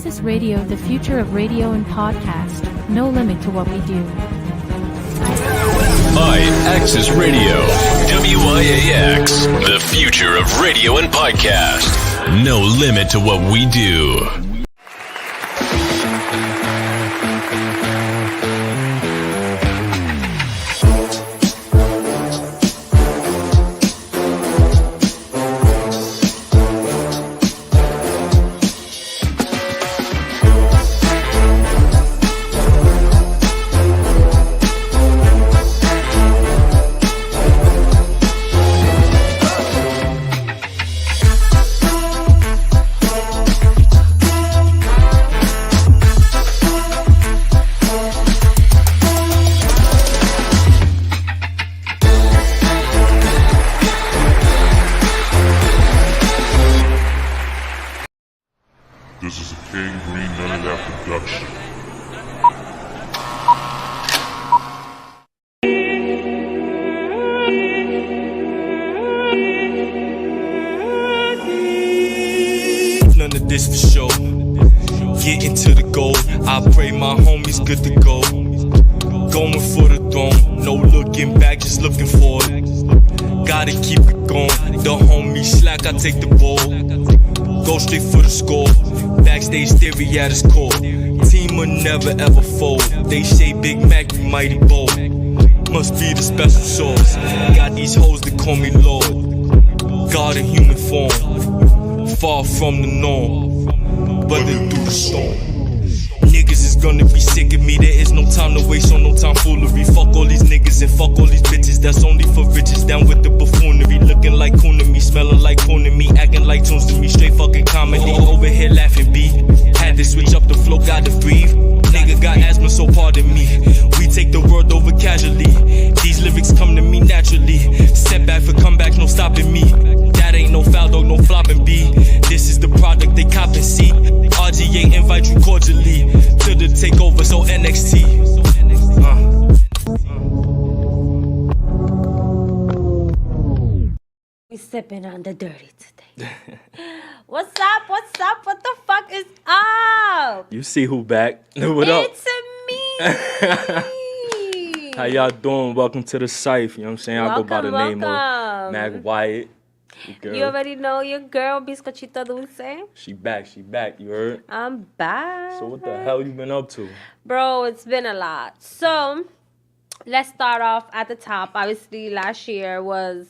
Access Radio, the future of radio and podcast. No limit to what we do. Access Radio, WYAX, the future of radio and podcast. No limit to what we do. This is a King Green None of That production. None of this for sure. Getting to the goal. I pray my homies good to go. Going for the throne. No looking back, just looking forward. Gotta keep it going. The homie slack, I take the ball. Go straight for the score. Backstage theory at its core. Team will never ever fold. They say Big Mac, you mighty bold. Must be the special sauce. Got these hoes that call me Lord. God in human form. Far from the norm. Running through the storm. Niggas is gonna be sick of me. There is no time to waste on no time foolery. Fuck all these niggas and fuck all these bitches. That's only for riches. Down with the buffoonery. Looking like coon to me, smelling like coon to me, acting like tunes to me. Straight fucking comedy. Over here laughing B. Had to switch up the flow, gotta breathe. Nigga got asthma, so pardon me. We take the world over casually. These lyrics come to me naturally. Setback for comeback, no stopping me. That ain't no foul dog, no flopping B. This is the product they cop and see. RGA invite you cordially to the takeover, so NXT. We sipping on the dirty today. What's up? What's up? What the fuck is up? You see who back? What up? It's me. How y'all doing? Welcome to the Cyph. You know what I'm saying? I go by the name of MACK, WYATT. You already know your girl, Bizcochito Dulce. She back, you heard? I'm back. So what the hell you been up to? Bro, it's been a lot. So, let's start off at the top. Obviously, last year was,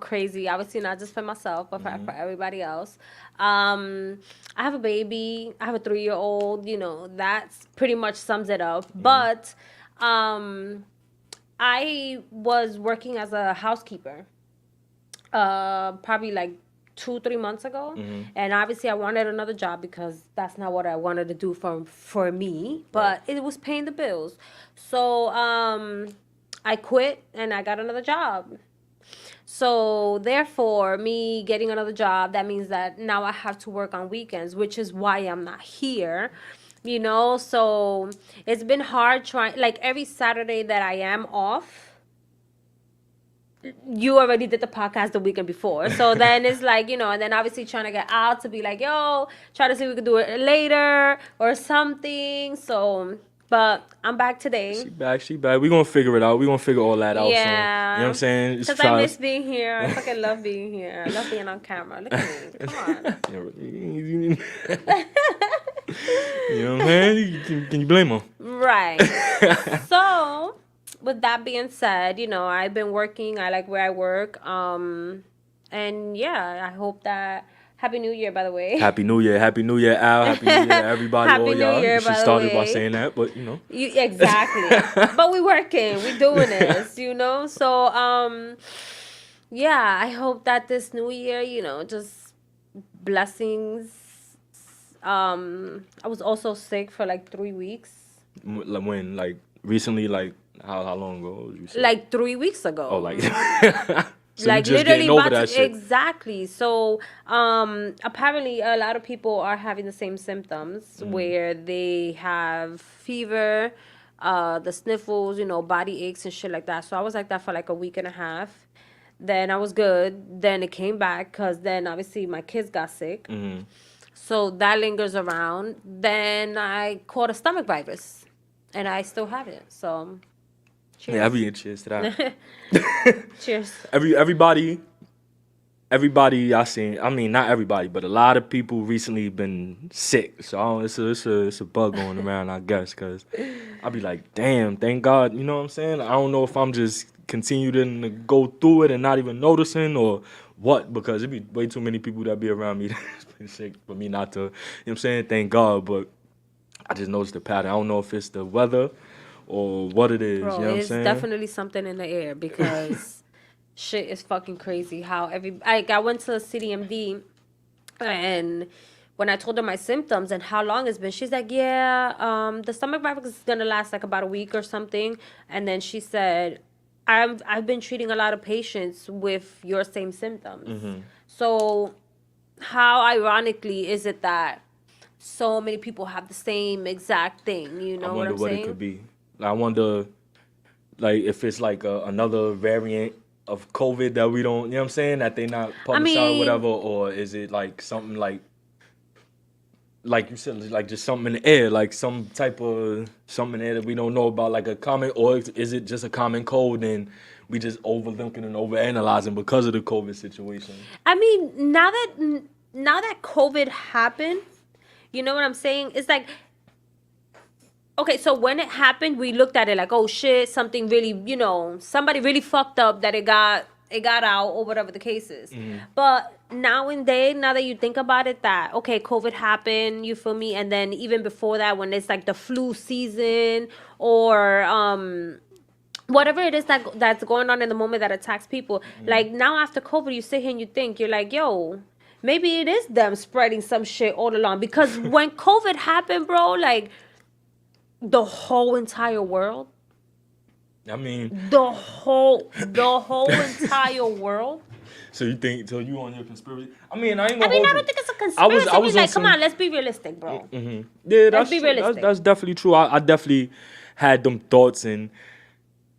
crazy. Obviously, not just for myself, but for everybody else. I have a baby. I have a 3-year-old. That's pretty much sums it up. But I was working as a housekeeper. Probably like 2-3 months ago, and obviously I wanted another job because that's not what I wanted to do for me, but it was paying the bills. So I quit and I got another job. So therefore, me getting another job, that means that now I have to work on weekends, which is why I'm not here. So it's been hard trying, like every Saturday that I am off. You already did the podcast the weekend before. So then it's like, and then obviously trying to get out to be like, try to see if we could do it later or something. So, but I'm back today. She back. We're going to figure it out. We're going to figure all that out. Yeah. So, you know what I'm saying? Because I miss being here. I fucking love being here. I love being on camera. Look at me. Come on. You know what I'm saying? Can you blame her? Right. So, with that being said, I've been working. I like where I work. And yeah, I hope that. Happy New Year, by the way. Happy New Year, Al. Happy New Year, everybody, Happy all New y'all. Year, She started by saying that, but Exactly. But we working. We doing this, So, yeah, I hope that this new year, just blessings. I was also sick for like 3 weeks. When? Like recently? Like how long ago? You said? Like 3 weeks ago. Oh, like. So like just literally over that shit. Exactly. So apparently a lot of people are having the same symptoms where they have fever, the sniffles, body aches and shit like that. So I was like that for like a week and a half. Then I was good. Then it came back because then obviously my kids got sick. So that lingers around. Then I caught a stomach virus, and I still have it. So, cheers. Yeah, cheers to that. Cheers. Everybody I seen, I mean, not everybody, but a lot of people recently been sick. So it's a bug going around, I guess, because I'll be like, damn, thank God, you know what I'm saying? I don't know if I'm just continuing to go through it and not even noticing or what, because it'd be way too many people that be around me that's been sick for me not to, you know what I'm saying? Thank God, but I just noticed the pattern. I don't know if it's the weather or what it is, Bro, you know what I'm it's saying? definitely something in the air because shit is fucking crazy. How I went to CDMD, and when I told her my symptoms and how long it's been, she's like, yeah, the stomach virus is gonna last like about a week or something. And then she said, I've been treating a lot of patients with your same symptoms. Mm-hmm. So how ironically is it that so many people have the same exact thing? You know what I'm what saying? it could be. I wonder, like, if it's like another variant of COVID that we don't, you know what I'm saying, that they not publicized or whatever, or is it like something like you said, like just something in the air, like some type of something in the air that we don't know about, like a common, or is it just a common cold and we just overlooking and overanalyzing because of the COVID situation? I mean, now that COVID happened, you know what I'm saying? It's like, okay, so when it happened, we looked at it like, oh shit, something really, somebody really fucked up that it got out or whatever the case is. Mm-hmm. But now that you think about it, that, okay, COVID happened, you feel me? And then even before that, when it's like the flu season or whatever it is that's going on in the moment that attacks people, like now after COVID, you sit here and you think, you're like, yo, maybe it is them spreading some shit all along. Because when COVID happened, bro, like the whole entire world, I mean, the whole entire world. So you on your conspiracy? I mean, I don't think it's a conspiracy. I was like, on come on, let's be realistic, bro. Mm-hmm. Yeah, Let's be realistic. That's definitely true. I definitely had them thoughts, and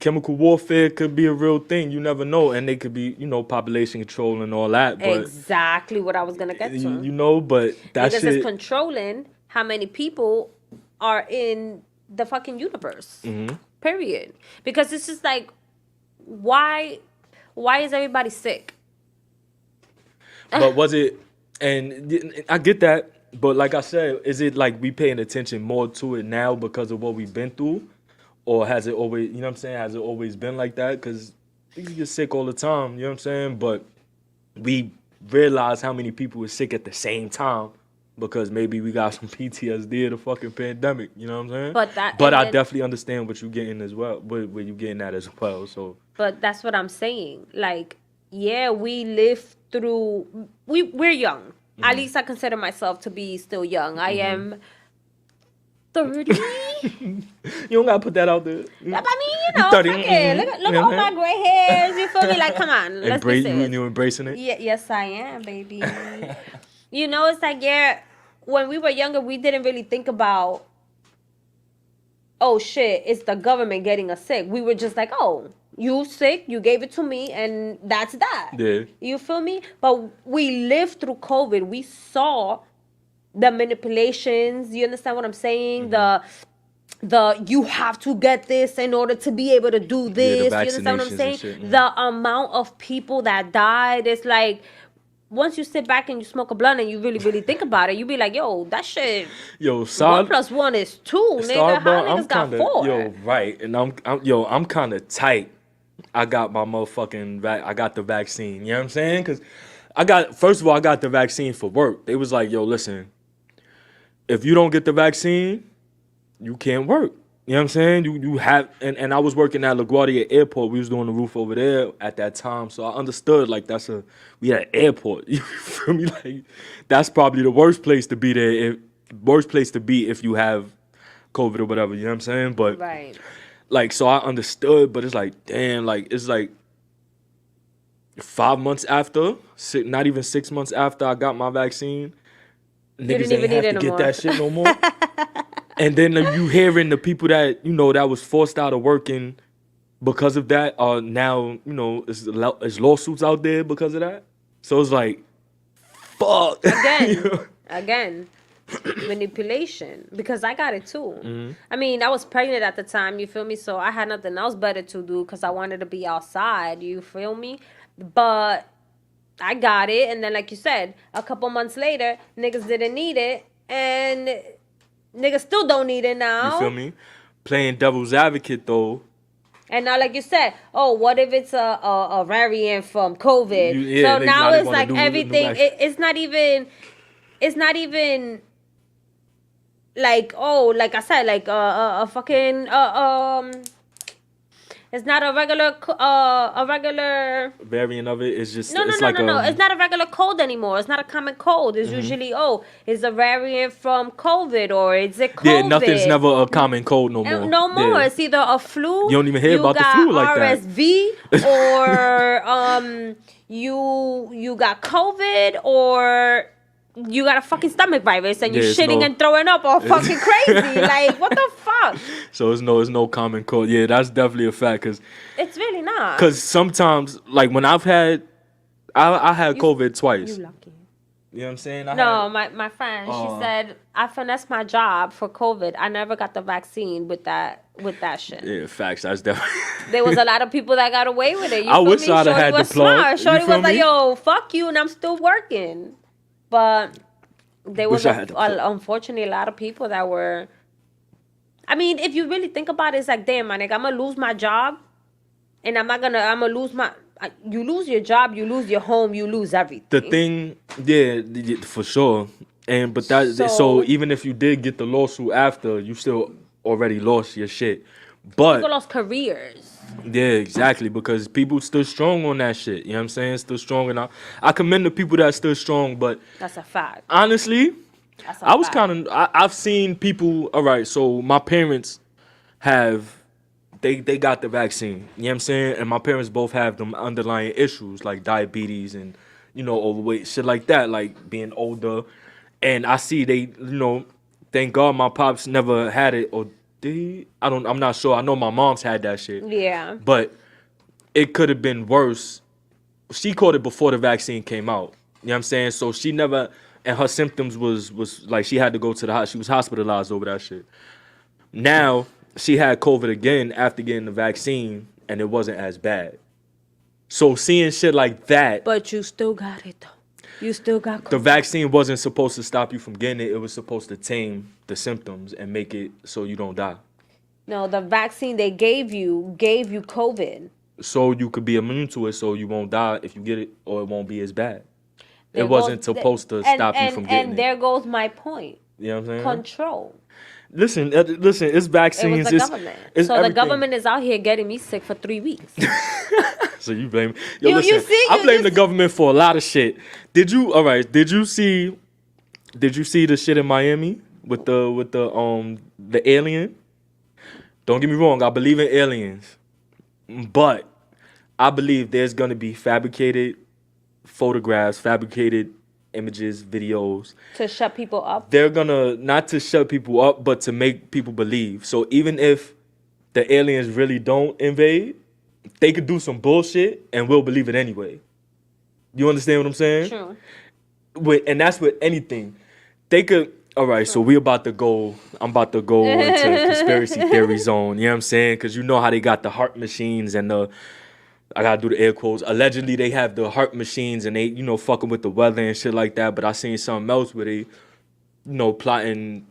chemical warfare could be a real thing. You never know, and they could be, population control and all that. But exactly what I was gonna get to. But that because shit, it's controlling how many people are in the fucking universe. Mm-hmm. Period. Because it's just like, why is everybody sick? But was it? And I get that, but like I said, is it like we paying attention more to it now because of what we've been through, or has it always? You know what I'm saying? Has it always been like that? Because you get sick all the time. You know what I'm saying? But we realize how many people are sick at the same time because maybe we got some PTSD of the fucking pandemic. You know what I'm saying? But I definitely understand what you're getting as well. Where you're getting at as well. So. But that's what I'm saying. Like, yeah, we live through. We're young. Mm-hmm. At least I consider myself to be still young. I am 30. You don't gotta put that out there. I mean, 30. Look at all my gray hairs. You feel me? Like, come on, let's be serious. You embracing it? Yeah, yes, I am, baby. It's like, yeah, when we were younger, we didn't really think about, oh shit, it's the government getting us sick. We were just like, oh, you sick, you gave it to me, and that's that. Yeah. You feel me? But we lived through COVID. We saw the manipulations. You understand what I'm saying? Mm-hmm. The you have to get this in order to be able to do this. You understand what I'm saying? Shit, yeah. The amount of people that died, it's like, once you sit back and you smoke a blunt and you really, really think about it, you be like, yo, that shit. 1 + 1 is 2, nigga. How niggas got 4? Yo, right. And I'm kind of tight. I got my motherfucking I got the vaccine. You know what I'm saying? Because first of all, I got the vaccine for work. They was like, yo, listen, if you don't get the vaccine, you can't work. You know what I'm saying? You have, and I was working at LaGuardia Airport. We was doing the roof over there at that time. So I understood, like, we had an airport. You feel me? Like, that's probably the worst place to be there. Worst place to be if you have COVID or whatever. You know what I'm saying? But, right. Like, so I understood, but it's like, damn, like, it's like 5 months after, not even 6 months after I got my vaccine, niggas ain't have to get that shit no more. And then you hearing the people that, that was forced out of working because of that are now, there's lawsuits out there because of that. So it's like, fuck. Again, again, manipulation, because I got it too. Mm-hmm. I mean, I was pregnant at the time, you feel me? So I had nothing else better to do because I wanted to be outside, you feel me? But I got it, and then like you said, a couple months later, niggas didn't need it, and niggas still don't need it now. You feel me? Playing devil's advocate though. And now, like you said, oh, what if it's a variant from COVID? Yeah, so now they it's wanna like do everything. It's not even like, oh, like I said, like a fucking it's not a regular Variant of it is just no. It's It's not a regular cold anymore. It's not a common cold. It's usually, it's a variant from COVID, or it's a COVID. Yeah, nothing's never a common cold no more. No more. Yeah. It's either a flu. You don't even hear about the flu like that. RSV, or you got COVID, or you got a fucking stomach virus and you're shitting and throwing up all fucking crazy. Like, what the fuck? So it's no common cold. Yeah, that's definitely a fact. Cause it's really not. Because sometimes, like when I had COVID twice. You lucky. You know what I'm saying? My friend, she said, I finessed my job for COVID. I never got the vaccine with that shit. Yeah, facts. That's definitely. There was a lot of people that got away with it. I wish I'd have had the plug. Shorty was like, yo, fuck you, and I'm still working. But there was, unfortunately, a lot of people that were... I mean, if you really think about it, it's like, damn, my nigga, I'm going to lose my job, and I'm going to lose my... You lose your job, you lose your home, you lose everything. The thing, yeah, for sure. So even if you did get the lawsuit after, you still already lost your shit. But people lost careers. Yeah, exactly, because people stood strong on that shit. You know what I'm saying? Stood strong, and I commend the people that stood strong. But that's a fact. Honestly, I've seen people. All right, so my parents they got the vaccine. You know what I'm saying? And my parents both have them underlying issues like diabetes and overweight, shit like that, like being older. And I see they, thank God my pops never had it, or I'm not sure. I know my mom's had that shit. Yeah. But it could have been worse. She caught it before the vaccine came out. You know what I'm saying? So she never, and her symptoms was like she had to go to the hospital. She was hospitalized over that shit. Now, she had COVID again after getting the vaccine, and it wasn't as bad. So seeing shit like that. But you still got it, though. You still got COVID. The vaccine wasn't supposed to stop you from getting it. It was supposed to tame the symptoms and make it so you don't die. No, the vaccine they gave you COVID. So you could be immune to it, so you won't die if you get it, or it won't be as bad. It wasn't supposed to stop you from getting it. And there goes my point. You know what I'm saying? Control. Listen, it's vaccines. It was the government. It's so everything. The government is out here getting me sick for 3 weeks. So you blame... You listen, see? I blame the government for a lot of shit. Did you see the shit in Miami with the alien? Don't get me wrong, I believe in aliens. But I believe there's going to be fabricated photographs, fabricated images, videos. To shut people up? They're gonna, not to shut people up, but to make people believe. So even if the aliens really don't invade, they could do some bullshit and we'll believe it anyway. You understand what I'm saying? True. And that's with anything. They could, all right, so I'm about to go into conspiracy theory zone. You know what I'm saying? Because you know how they got the heart machines and I gotta do the air quotes. Allegedly, they have the heart machines and they, fucking with the weather and shit like that. But I seen something else where they, plotting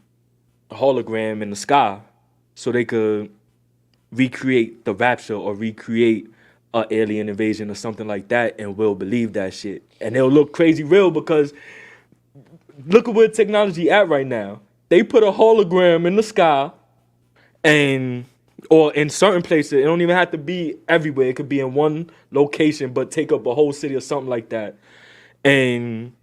a hologram in the sky so they could recreate the rapture or recreate an alien invasion or something like that, and we'll believe that shit. And it'll look crazy real because look at where technology at right now. They put a hologram in the sky or in certain places. It don't even have to be everywhere. It could be in one location, but take up a whole city or something like that. And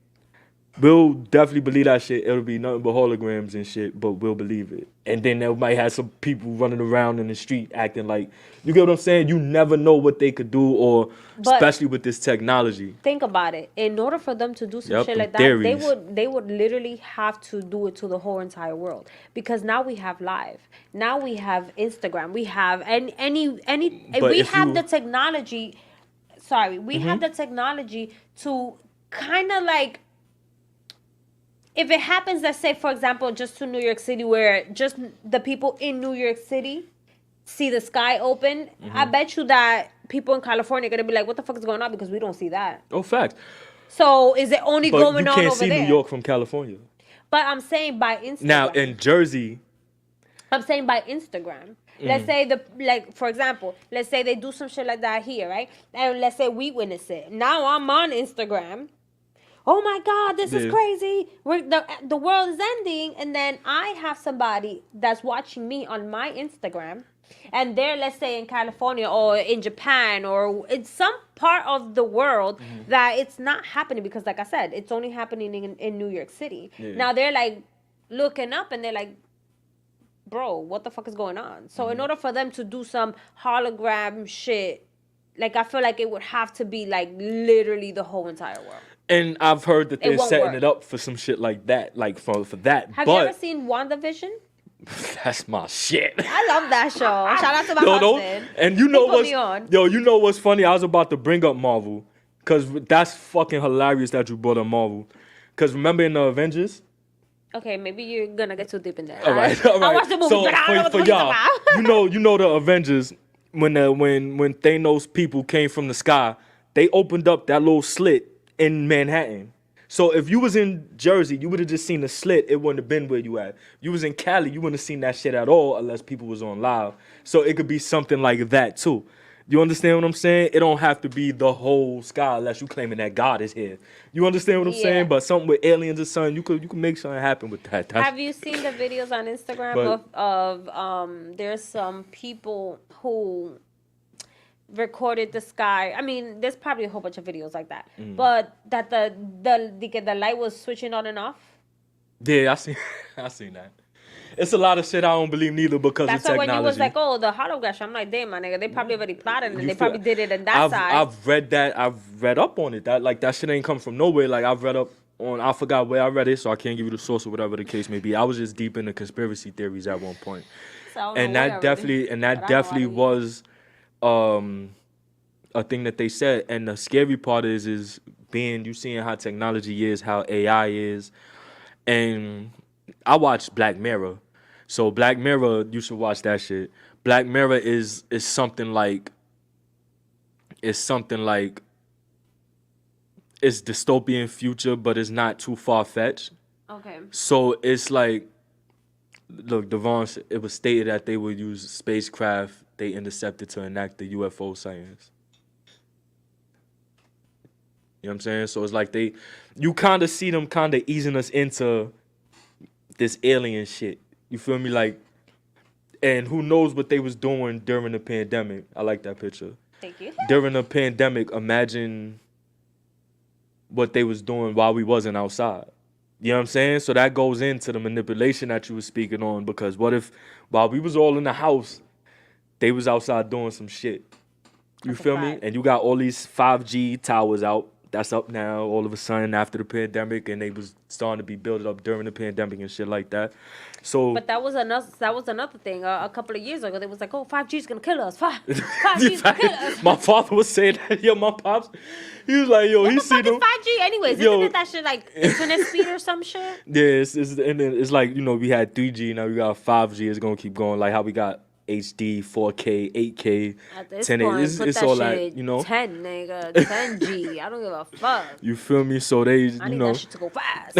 we'll definitely believe that shit. It'll be nothing but holograms and shit, but we'll believe it. And then they might have some people running around in the street acting like, you get what I'm saying? You never know what they could do, especially with this technology. Think about it. In order for them to do some shit like that, they would literally have to do it to the whole entire world. Because now we have live. Now we have Instagram. We have the technology. Sorry, we have the technology to kind of like if it happens, let's say, for example, just to New York City, where just the people in New York City see the sky open, I bet you that people in California are going to be like, what the fuck is going on? Because we don't see that. Oh, fact. So is it only But going you on can't over see there? New York from California. But I'm saying by Instagram. Now, in Jersey... I'm saying by Instagram. Let's say for example, let's say they do some shit like that here, right? And let's say we witness it. Now I'm on Instagram. Oh my God, this is crazy. The world is ending. And then I have somebody that's watching me on my Instagram. And they're, let's say, in California or in Japan or in some part of the world that it's not happening because, like I said, it's only happening in New York City. Yeah. Now they're like looking up and they're like, bro, what the fuck is going on? So in order for them to do some hologram shit, like I feel like it would have to be like literally the whole entire world. And I've heard that they're setting it up for some shit like that, like for that. Have you ever seen WandaVision? That's my shit. I love that show. Shout out to my husband. And you know what's funny? I was about to bring up Marvel because that's fucking hilarious that you brought up Marvel. Because remember in the Avengers? Okay, maybe you're gonna get too deep in that. All right. I watched the movie, so but I don't know what for y'all, you know the Avengers when Thanos people came from the sky, they opened up that little slit in Manhattan. So if you was in Jersey, you would have just seen the slit. It wouldn't have been where you at. You was in Cali, you wouldn't have seen that shit at all unless people was on live. So it could be something like that too. You understand what I'm saying? It don't have to be the whole sky unless you claiming that God is here. You understand what I'm saying? But something with aliens or something, you could make something happen with that. Have you seen the videos on Instagram of there's some people who recorded the sky? I mean, there's probably a whole bunch of videos like that. But that the light was switching on and off. Yeah, I seen that. It's a lot of shit I don't believe neither because that's of technology. That's why when you was like, oh, the hologram, I'm like, damn, my nigga, they probably already plotted and they probably did it on that side. I've read that. I've read up on it. That shit ain't come from nowhere. Like, I've read up on, I forgot where I read it, so I can't give you the source or whatever the case may be. I was just deep into conspiracy theories at one point. So that definitely was a thing that they said. And the scary part is being, you seeing how technology is, how AI is. And I watched Black Mirror. So Black Mirror, you should watch that shit. Black Mirror is something like it's dystopian future, but it's not too far-fetched. Okay. So it's like, look, Devon, it was stated that they would use spacecraft they intercepted to enact the UFO science. You know what I'm saying? So it's like you kind of see them kind of easing us into this alien shit. You feel me? Like, and who knows what they was doing during the pandemic. I like that picture. Thank you. During the pandemic, imagine what they was doing while we wasn't outside. You know what I'm saying? So that goes into the manipulation that you was speaking on, because what if while we was all in the house, they was outside doing some shit? You feel me? And you got all these 5G towers out. That's up now all of a sudden after the pandemic, and they was starting to be built up during the pandemic and shit like that. So, but that was another thing. A couple of years ago, they was like, "Oh, 5G is gonna kill us. 5G is gonna kill us." My father was saying that. Yo, my pops, he was like, "Yo, he seen them." 5G, anyways. Isn't it that shit like internet speed or some shit? Yeah, it's like, you know, we had 3G, now we got 5G. It's gonna keep going, like how we got HD, 4K, 8K, 1080. It's all like, you know, 10, nigga, 10G. I don't give a fuck. You feel me? So they, I need that shit to go fast.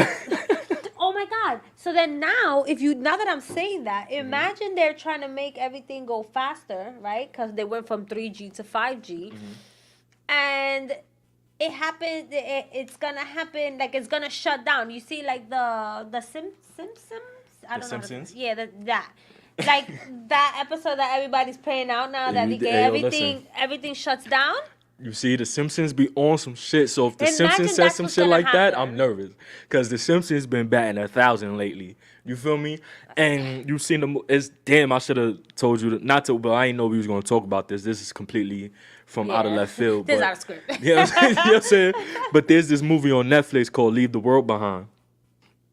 Oh my God. So then now that I'm saying that, imagine they're trying to make everything go faster, right? Because they went from 3G to 5G. And it happened, it's gonna happen, like it's gonna shut down. You see, like the Simpsons? I don't know. Simpsons? Yeah, that. Like that episode that everybody's playing out now, that everything shuts down. You see, the Simpsons be on some shit. So if the Simpsons says some shit like that, I'm nervous, because the Simpsons been batting 1,000 lately. You feel me? And you seen them. I should have told you but I didn't know we was gonna talk about this. This is completely from out of left field. This is out of script. You know what I'm saying? But there's this movie on Netflix called Leave the World Behind.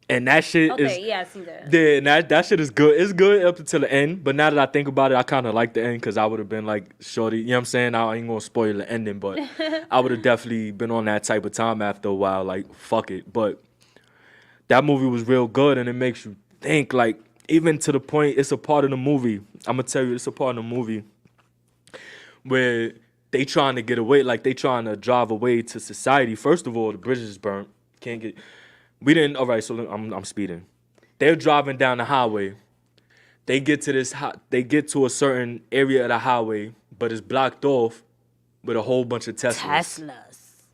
And that shit is... Okay, yeah, I see that. Yeah, and that shit is good. It's good up until the end. But now that I think about it, I kind of like the end, because I would have been like, shorty, you know what I'm saying? I ain't going to spoil the ending, but I would have definitely been on that type of time after a while. Like, fuck it. But that movie was real good, and it makes you think, like, even to the point, it's a part of the movie. I'm gonna tell you, it's a part of the movie where they trying to get away, like they trying to drive away to society. First of all, the bridge is burnt. Can't get. We didn't. All right, so I'm speeding. They're driving down the highway. They get to they get to a certain area of the highway, but it's blocked off with a whole bunch of Teslas.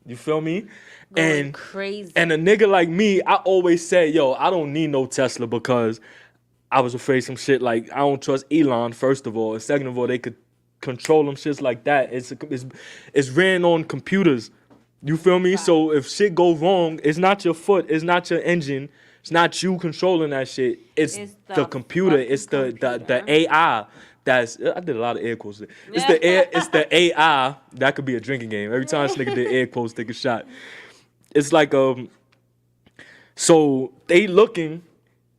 You feel me? Going crazy. And a nigga like me, I always say, yo, I don't need no Tesla because I was afraid some shit like I don't trust Elon, first of all. And second of all, they could control them shits like that. It's ran on computers. You feel me? Right. So if shit goes wrong, it's not your foot, it's not your engine, it's not you controlling that shit. It's the computer. It's the AI. I did a lot of air quotes. It's the AI. That could be a drinking game. Every time this nigga did air quotes, take a shot. It's like so they looking,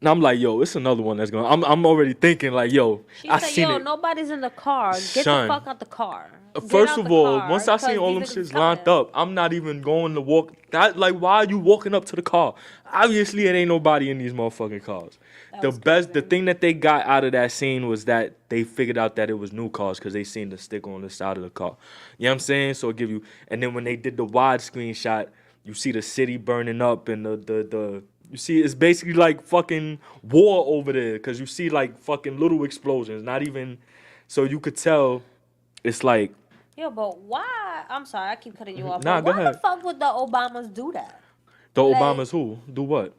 and I'm like, yo, it's another one that's going. I'm already thinking like, yo, I seen it. Nobody's in the car. Get the fuck out the car. First of all, once I seen all them shits lined up, I'm not even going to walk. Like, why are you walking up to the car? Obviously, it ain't nobody in these motherfucking cars. The thing that they got out of that scene was that they figured out that it was new cars because they seen the sticker on the side of the car. You know what I'm saying? So it give you, and then when they did the widescreen shot, you see the city burning up and you see it's basically like fucking war over there because you see like fucking little explosions, not even, so you could tell it's like. Yo, but why? I'm sorry, I keep cutting you off. Nah, but go why ahead. the fuck would the Obamas do that? The Obamas who? Do what?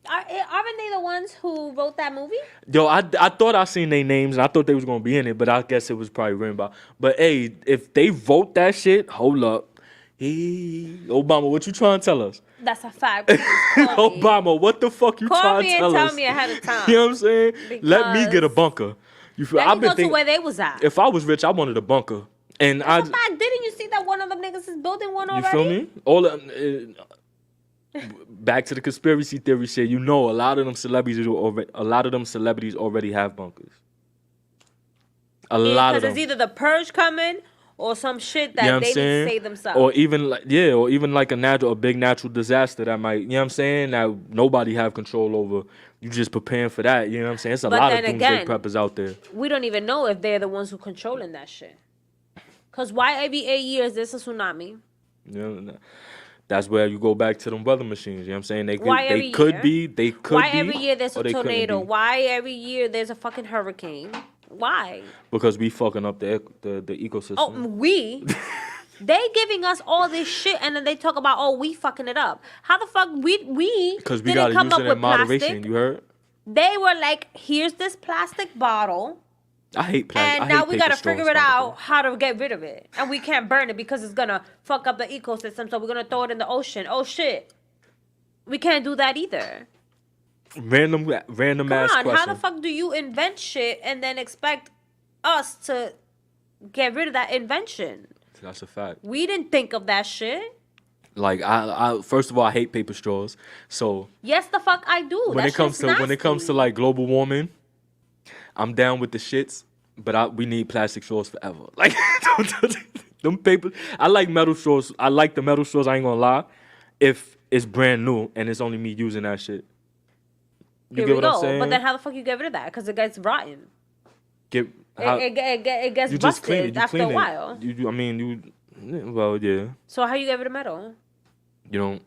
Aren't they the ones who wrote that movie? Yo, I thought I seen their names and I thought they was gonna be in it, but I guess it was probably written by. But hey, if they wrote that shit, hold up. Hey, Obama, what you trying to tell us? That's a fact. Obama, what the fuck you trying to tell us? Call me and tell me ahead of time. You know what I'm saying? Let me get a bunker. You feel? Let me go to where they was at. If I was rich, I wanted a bunker. And that's a fact. Didn't you see that one of them niggas is building one already? You feel me? Back to the conspiracy theory shit. You know, a lot of them celebrities already have bunkers. A lot of them. Because it's either the purge coming or some shit that they need to say themselves. Or even like a big natural disaster that might, you know what I'm saying, that nobody have control over. You just preparing for that, you know what I'm saying? It's a lot of doomsday preppers out there. We don't even know if they're the ones who controlling that shit. Because why every 8 years there's a tsunami? Yeah, that's where you go back to them weather machines, you know what I'm saying? They Why could be. Why every year there's a tornado? Why every year there's a fucking hurricane? Why? Because we fucking up the ecosystem. Oh, we? They giving us all this shit and then they talk about, we fucking it up. How the fuck we because we gotta use it in moderation, plastic. You heard? They were like, here's this plastic bottle. I hate plastic. And now we gotta figure it out how to get rid of it. And we can't burn it because it's gonna fuck up the ecosystem, so we're gonna throw it in the ocean. Oh shit. We can't do that either. Random ass question. How the fuck do you invent shit and then expect us to get rid of that invention? That's a fact. We didn't think of that shit. Like I first of all, I hate paper straws. So yes, the fuck I do. When it comes to like global warming, I'm down with the shits, but we need plastic straws forever. Like them paper. I like metal straws. I like the metal straws. I ain't gonna lie. If it's brand new and it's only me using that shit. You get what I'm saying? But then how the fuck you get rid of that? Because it gets rotten. It gets busted after a while. Well, yeah. So how you get rid of metal? You don't.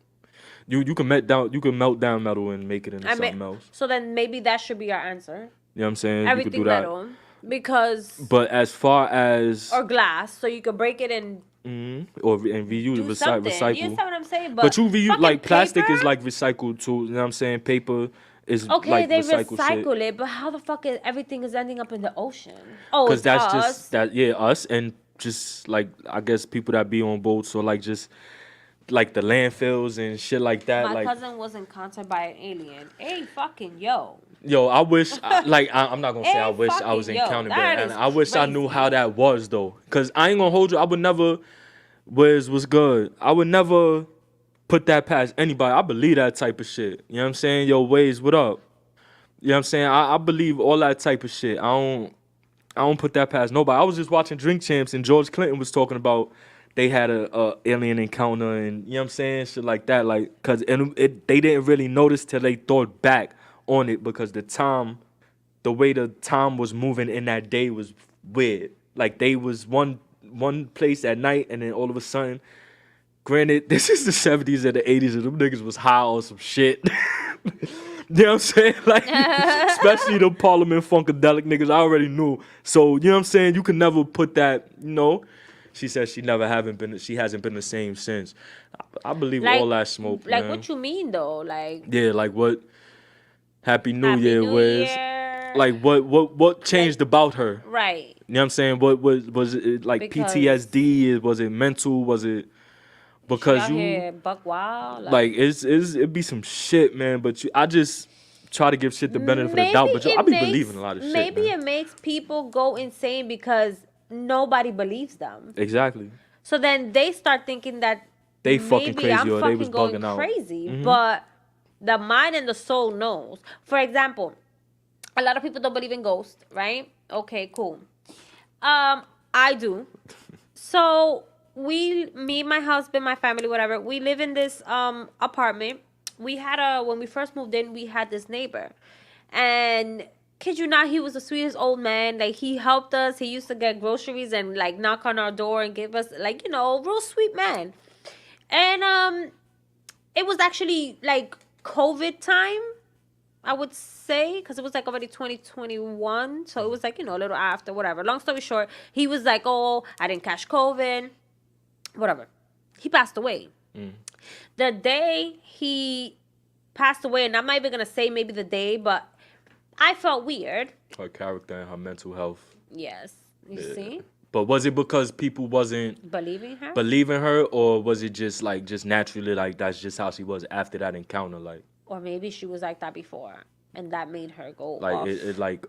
You can melt down metal and make it into something else. So then maybe that should be our answer. You know what I'm saying? Everything you could do metal. That. Because. But as far as. Or glass, so you could break it and. Or reuse, recycle. You understand what I'm saying? But you reuse, like plastic is like recycled too. You know what I'm saying? Paper is okay. Like they recycle it, but how the fuck is everything is ending up in the ocean? Oh, because that's us. Just that. Yeah, us and just like I guess people that be on boats or like just like the landfills and shit like that. My cousin was encountered by an alien. Hey, fucking yo. Yo, I wish, I'm not gonna say I wish I was encountered that, and I wish I knew how that was though, cause I ain't gonna hold you. I would never, was good. I would never put that past anybody. I believe that type of shit. You know what I'm saying? Yo, Waze, what up? You know what I'm saying? I believe all that type of shit. I don't put that past nobody. I was just watching Drink Champs and George Clinton was talking about they had a alien encounter and you know what I'm saying, shit like that, like cause they didn't really notice till they thought back on it because the way the time was moving in that day was weird. Like they was one place at night and then all of a sudden, granted, this is the 70s and the 80s and them niggas was high on some shit. You know what I'm saying? Like, especially the Parliament Funkadelic niggas, I already knew. So, you know what I'm saying? You can never put that, you know. She said she hasn't been the same since. I believe Like, all that smoke, Like, man. what you mean, though? Like, Yeah, like what? Happy New Happy Year New was. Year. Like, what changed about her? Right. You know what I'm saying? What was it like Because PTSD? Was it mental? Was it because out you here buck wild. like it'd be some shit, man. But I just try to give shit the benefit of the doubt. But I be believing a lot of shit. Maybe man. it makes people go insane because nobody believes them. Exactly. So then they start thinking that They fucking maybe crazy I'm or they fucking was going bugging out. crazy. But the mind and the soul knows. For example, a lot of people don't believe in ghosts, right? Okay, cool. I do. So me, my husband, my family, whatever, we live in this apartment. We had when we first moved in, we had this neighbor. And kid you not, he was the sweetest old man. Like, he helped us. He used to get groceries and, like, knock on our door and give us, like, you know, real sweet man. And it was actually, like, COVID time, I would say, because it was, like, already 2021. So it was, like, you know, a little after, whatever. Long story short, he was like, oh, I didn't catch COVID. Whatever. He passed away. The day he passed away, and I'm not even going to say maybe the day, but I felt weird. Her character and her mental health. Yes. You see? But was it because people wasn't Believing her, or was it just naturally, like, that's just how she was after that encounter, like? Or maybe she was like that before, and that made her go Like, off. it like,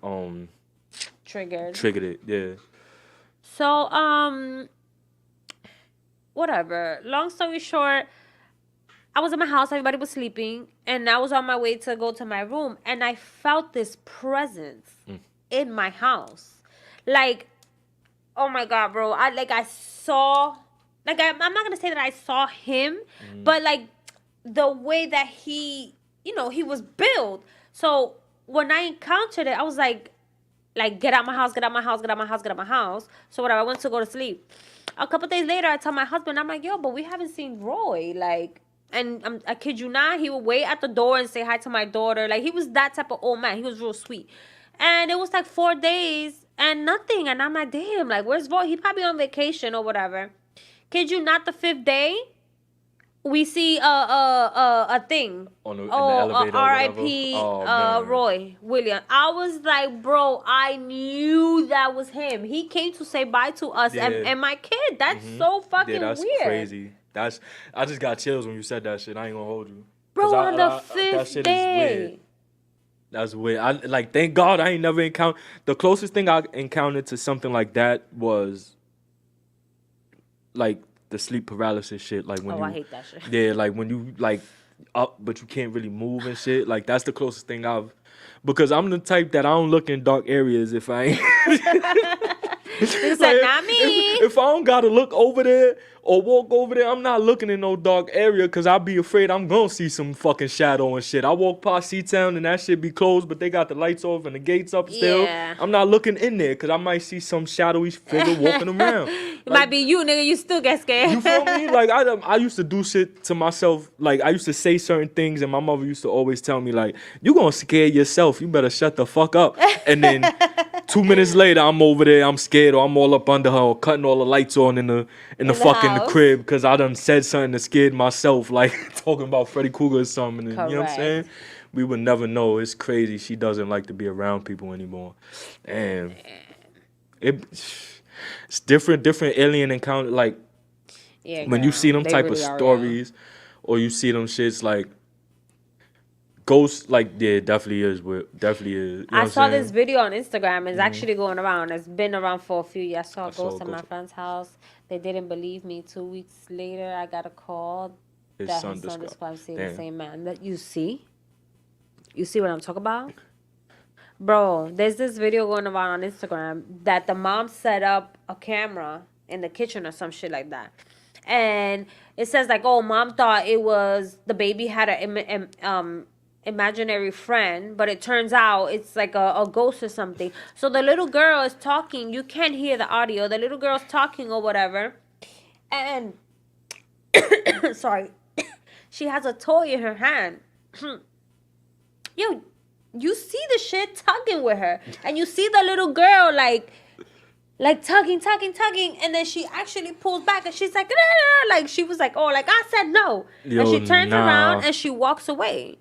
Triggered it, yeah. So, whatever. Long story short, I was in my house, everybody was sleeping, and I was on my way to go to my room, and I felt this presence in my house. Like, oh my God, bro. I saw, like, I'm not going to say that I saw him, but, like, the way that he, you know, he was built. So when I encountered it, I was like, get out my house, get out my house, get out my house, get out my house. So whatever, I went to go to sleep. A couple days later, I tell my husband, I'm like, yo, but we haven't seen Roy. Like, and I kid you not, he would wait at the door and say hi to my daughter. Like, he was that type of old man. He was real sweet. And it was like 4 days and nothing. And I'm like, damn, like, where's Roy? He probably on vacation or whatever. Kid you not, the 5th day, we see a thing. In the elevator. R.I.P. Roy Williams. I was like, bro, I knew that was him. He came to say bye to us and my kid. That's so fucking that's weird. Crazy. I just got chills when you said that shit. I ain't gonna hold you. Bro, on the 5th that shit day. Is weird. That's weird. Thank God I ain't never encountered. The closest thing I encountered to something like that was, like, the sleep paralysis shit. Like, when I hate that shit. Yeah, like, when you, like, up, but you can't really move and shit. Like, that's the closest thing because I'm the type that I don't look in dark areas if I ain't. You said, not me. If I don't gotta look over there or walk over there, I'm not looking in no dark area because I'll be afraid I'm gonna see some fucking shadow and shit. I walk past C-Town and that shit be closed, but they got the lights off and the gates up still. Yeah. I'm not looking in there because I might see some shadowy figure walking around. It might be you, nigga. You still get scared. You feel me? Like, I used to do shit to myself. Like, I used to say certain things, and my mother used to always tell me, like, you gonna scare yourself. You better shut the fuck up. And then 2 minutes later, I'm over there, I'm scared, or I'm all up under her, or cutting all the lights on in the fucking house. crib because I done said something that scared myself, like talking about Freddy Krueger or something. And, you know what I'm Correct. saying? We would never know. It's crazy. She doesn't like to be around people anymore. Damn. It's different alien encounter. Like, Yeah, when you girl, see them they type really of are stories, or you see them shits like ghosts, like, yeah, definitely is. Definitely is. You know I what saw I'm saying? this video on Instagram. It's actually going around. It's been around for a few years. I saw a ghost a at my ghost. friend's house. They didn't believe me. 2 weeks later, I got a call His that son his son described- described seeing the Damn. same man. That you see? You see what I'm talking about? Bro, there's this video going around on Instagram that the mom set up a camera in the kitchen or some shit like that. and it says like, oh, mom thought it was the baby had a imaginary friend, but it turns out it's like a ghost or something. So the little girl is talking. You can't hear the audio. The little girl's talking or whatever, and sorry, she has a toy in her hand. Yo, you see the shit tugging with her, and you see the little girl like tugging, and then she actually pulls back, and she's like, nah, like she was like, oh, like I said no, Yo, and she turns around and she walks away.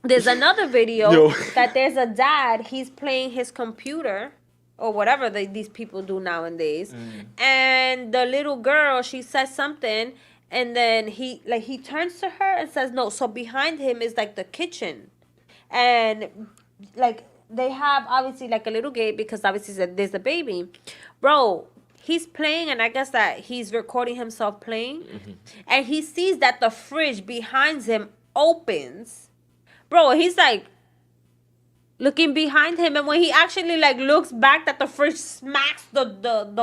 There's another video that there's a dad. He's playing his computer or whatever these people do nowadays, and the little girl, she says something. And then he turns to her and says no. So behind him is like the kitchen, and like they have obviously like a little gate because obviously there's a baby, bro. He's playing, and I guess that he's recording himself playing, and he sees that the fridge behind him opens, bro. He's like looking behind him, and when he actually like looks back, that the fridge smacks the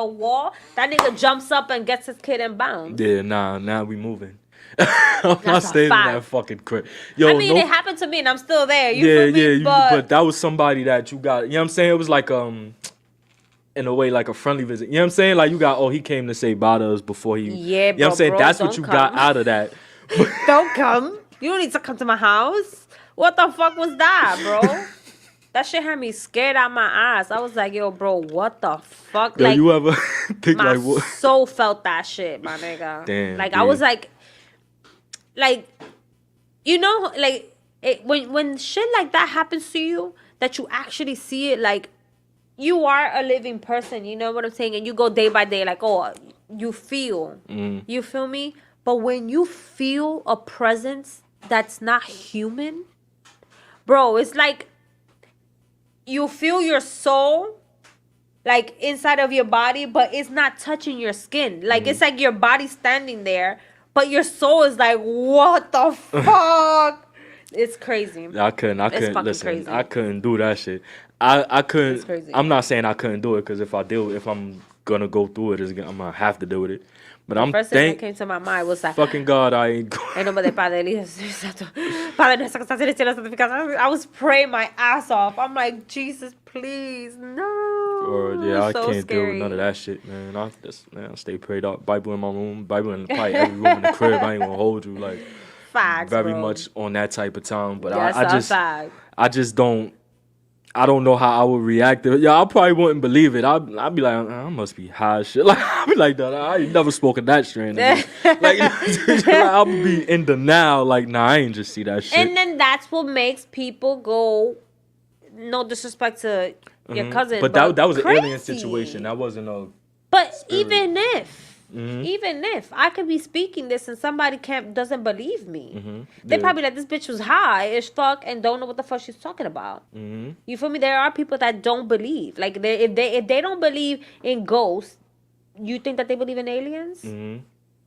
wall, that nigga jumps up and gets his kid and bounds. Yeah, now we moving. I'm not staying in that fucking crib. Yo, I mean, it happened to me, and I'm still there. You feel me? But that was somebody that you got. You know what I'm saying? It was like in a way like a friendly visit. You know what I'm saying? Like you got. Oh, he came to say bye to us before he. Yeah, bro. You know what I'm saying? Bro, that's what you got out of that. Don't come. You don't need to come to my house. What the fuck was that, bro? That shit had me scared out my ass. I was like, yo, bro, what the fuck? Yo, like, you ever think my like what? soul felt that shit, my nigga. Damn. Like, I was like, you know, like, when shit like that happens to you, that you actually see it, like, you are a living person, you know what I'm saying? And you go day by day, like, oh, you feel. You feel me? But when you feel a presence that's not human, bro, it's like, you feel your soul like inside of your body, but it's not touching your skin. Like it's like your body standing there, but your soul is like, what the fuck? It's crazy. I couldn't listen. Crazy. I couldn't do that shit. I couldn't. It's crazy. I'm not saying I couldn't do it because if I'm gonna go through it, I'm gonna have to deal with it. But I'm first thing that came to my mind was like, fucking God, I ain't going. En nombre del Padre, del Hijo, Padre nuestro que estás en el cielo, santificado. I was praying my ass off. I'm like, Jesus, please, no. Or yeah, I so can't deal with none of that shit, man. I stay prayed up. Bible in my room, Bible in probably every room in the crib. I ain't gonna hold you like. Facts, very bro. much on that type of time, but Yes, I just don't. I don't know how I would react to it. Yeah, I probably wouldn't believe it. I'd be like, I must be high as shit. Like I'd be like that. I ain't never spoken that straight. Like I'll be in denial. Like nah, I ain't just see that shit. And then that's what makes people go. No disrespect to your cousin, but that was crazy. an alien situation. That wasn't a. But spirit. even if I could be speaking this and somebody doesn't believe me, they probably like, this bitch was high as fuck and don't know what the fuck she's talking about. You feel me? There are people that don't believe. Like if they don't believe in ghosts, you think that they believe in aliens?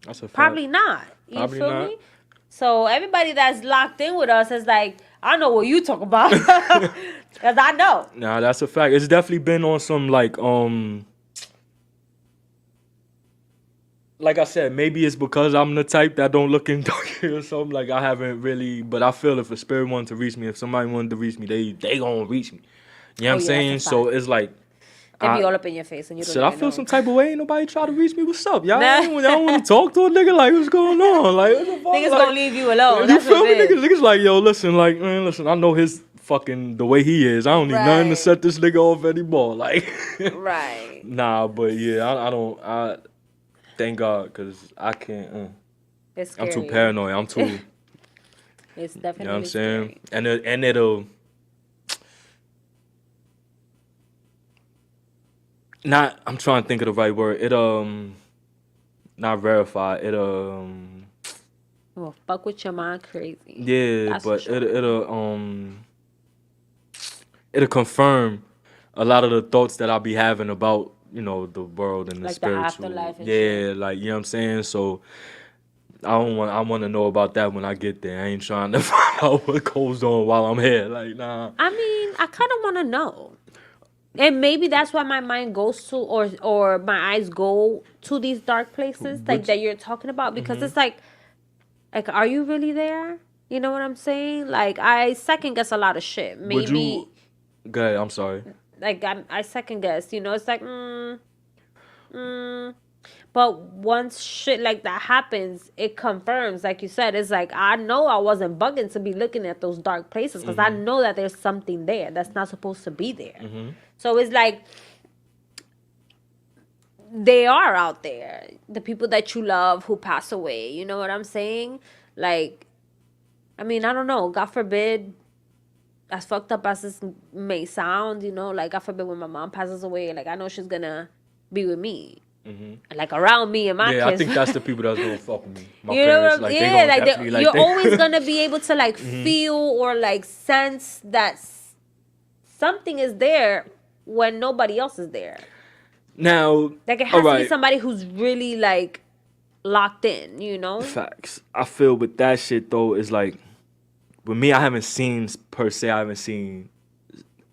That's a fact. Probably not. You Probably feel not. me? So everybody that's locked in with us is like, I know what you talk about, because I know. Nah, that's a fact. It's definitely been on some like I said, maybe it's because I'm the type that don't look in dark or something. Like I haven't really, but I feel if a spirit wanted to reach me, if somebody wanted to reach me, they gonna reach me. You know what I'm saying? So it's like They be all up in your face and you don't Shit, I even feel know. some type of way. Ain't nobody try to reach me. What's up, y'all? Y'all want to talk to a nigga? Like, what's going on? Like, what the fuck? Niggas like, gonna leave you alone. You That's feel what me? it is. Niggas like, yo, listen, like, man, listen. I know his fucking the way he is. I don't need nothing to Right. set this nigga off anymore. Like, Right. nah, but yeah, I don't. Thank God, cause I can't. It's I'm scary. too paranoid. I'm too. It's definitely You know what I'm saying? scary. And it'll not. I'm trying to think of the right word. Not verify. Well, fuck with your mind crazy. Yeah, That's but for sure. it'll confirm a lot of the thoughts that I'll be having about, you know, the world and the Like the spiritual. afterlife and yeah, shit. like, you know what I'm saying? So I want to know about that when I get there. I ain't trying to find out what goes on while I'm here. Like, nah. I mean, I kind of want to know. And maybe that's why my mind goes to, or my eyes go to these dark places, like that you're talking about, because it's like, are you really there? You know what I'm saying? Like, I second guess a lot of shit. Maybe. Go ahead, I'm sorry. Like, I second guess. You know, it's like, But once shit like that happens, it confirms, like you said, it's like, I know I wasn't bugging to be looking at those dark places, because I know that there's something there that's not supposed to be there. So it's like, they are out there. The people that you love who pass away. You know what I'm saying? Like, I mean, I don't know. God forbid, as fucked up as this may sound, you know, like, God forbid when my mom passes away, like, I know she's gonna be with me. Like, around me and my kids. I think that's the people that's gonna fuck with me. My you parents, know, like, you're always gonna be able to, like, feel or, like, sense that something is there when nobody else is there. Now, like, it has to be somebody who's really, like, locked in, you know? Facts. I feel with that shit though, is like, with me, I haven't seen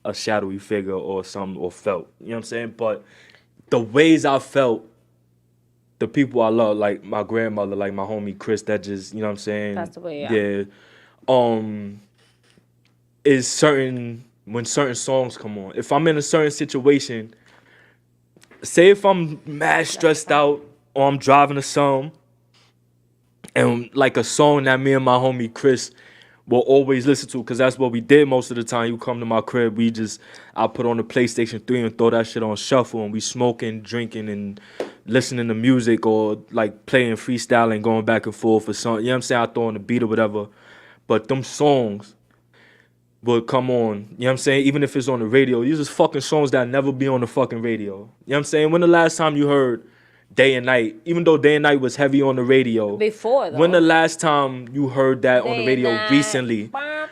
a shadowy figure or something, or felt, you know what I'm saying? But the ways I felt, the people I love, like my grandmother, like my homie Chris, that just, you know what I'm saying? Passed away, is certain, when certain songs come on. If I'm in a certain situation, say if I'm mad stressed out, or I'm driving to some, and like a song that me and my homie Chris will always listen to, because that's what we did most of the time. You come to my crib, I put on the PlayStation 3 and throw that shit on shuffle, and we smoking, drinking, and listening to music, or like playing freestyle going back and forth or something. You know what I'm saying? I throw on the beat or whatever. But them songs would come on, you know what I'm saying? Even if it's on the radio, these is fucking songs that never be on the fucking radio. You know what I'm saying? When the last time you heard Day and Night, even though Day and Night was heavy on the radio. Before, though. When the last time you heard that on the radio recently?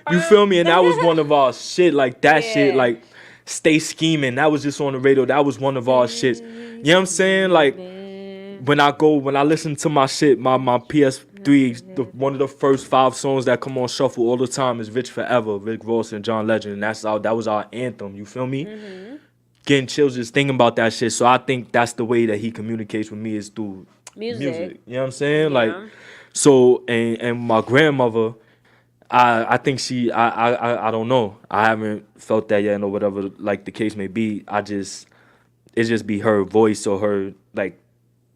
You feel me? And that was one of our shit, like that shit, like Stay Scheming. That was just on the radio. That was one of our shits. You know what I'm saying? Like, when I listen to my shit, my PS3, one of the first 5 songs that come on shuffle all the time is Rich Forever, Rick Ross and John Legend. And that was our anthem. You feel me? Getting chills just thinking about that shit. So I think that's the way that he communicates with me, is through music. You know what I'm saying? Yeah. Like, so, and my grandmother, I think I don't know. I haven't felt that yet, or whatever, like the case may be. It just be her voice, or her, like,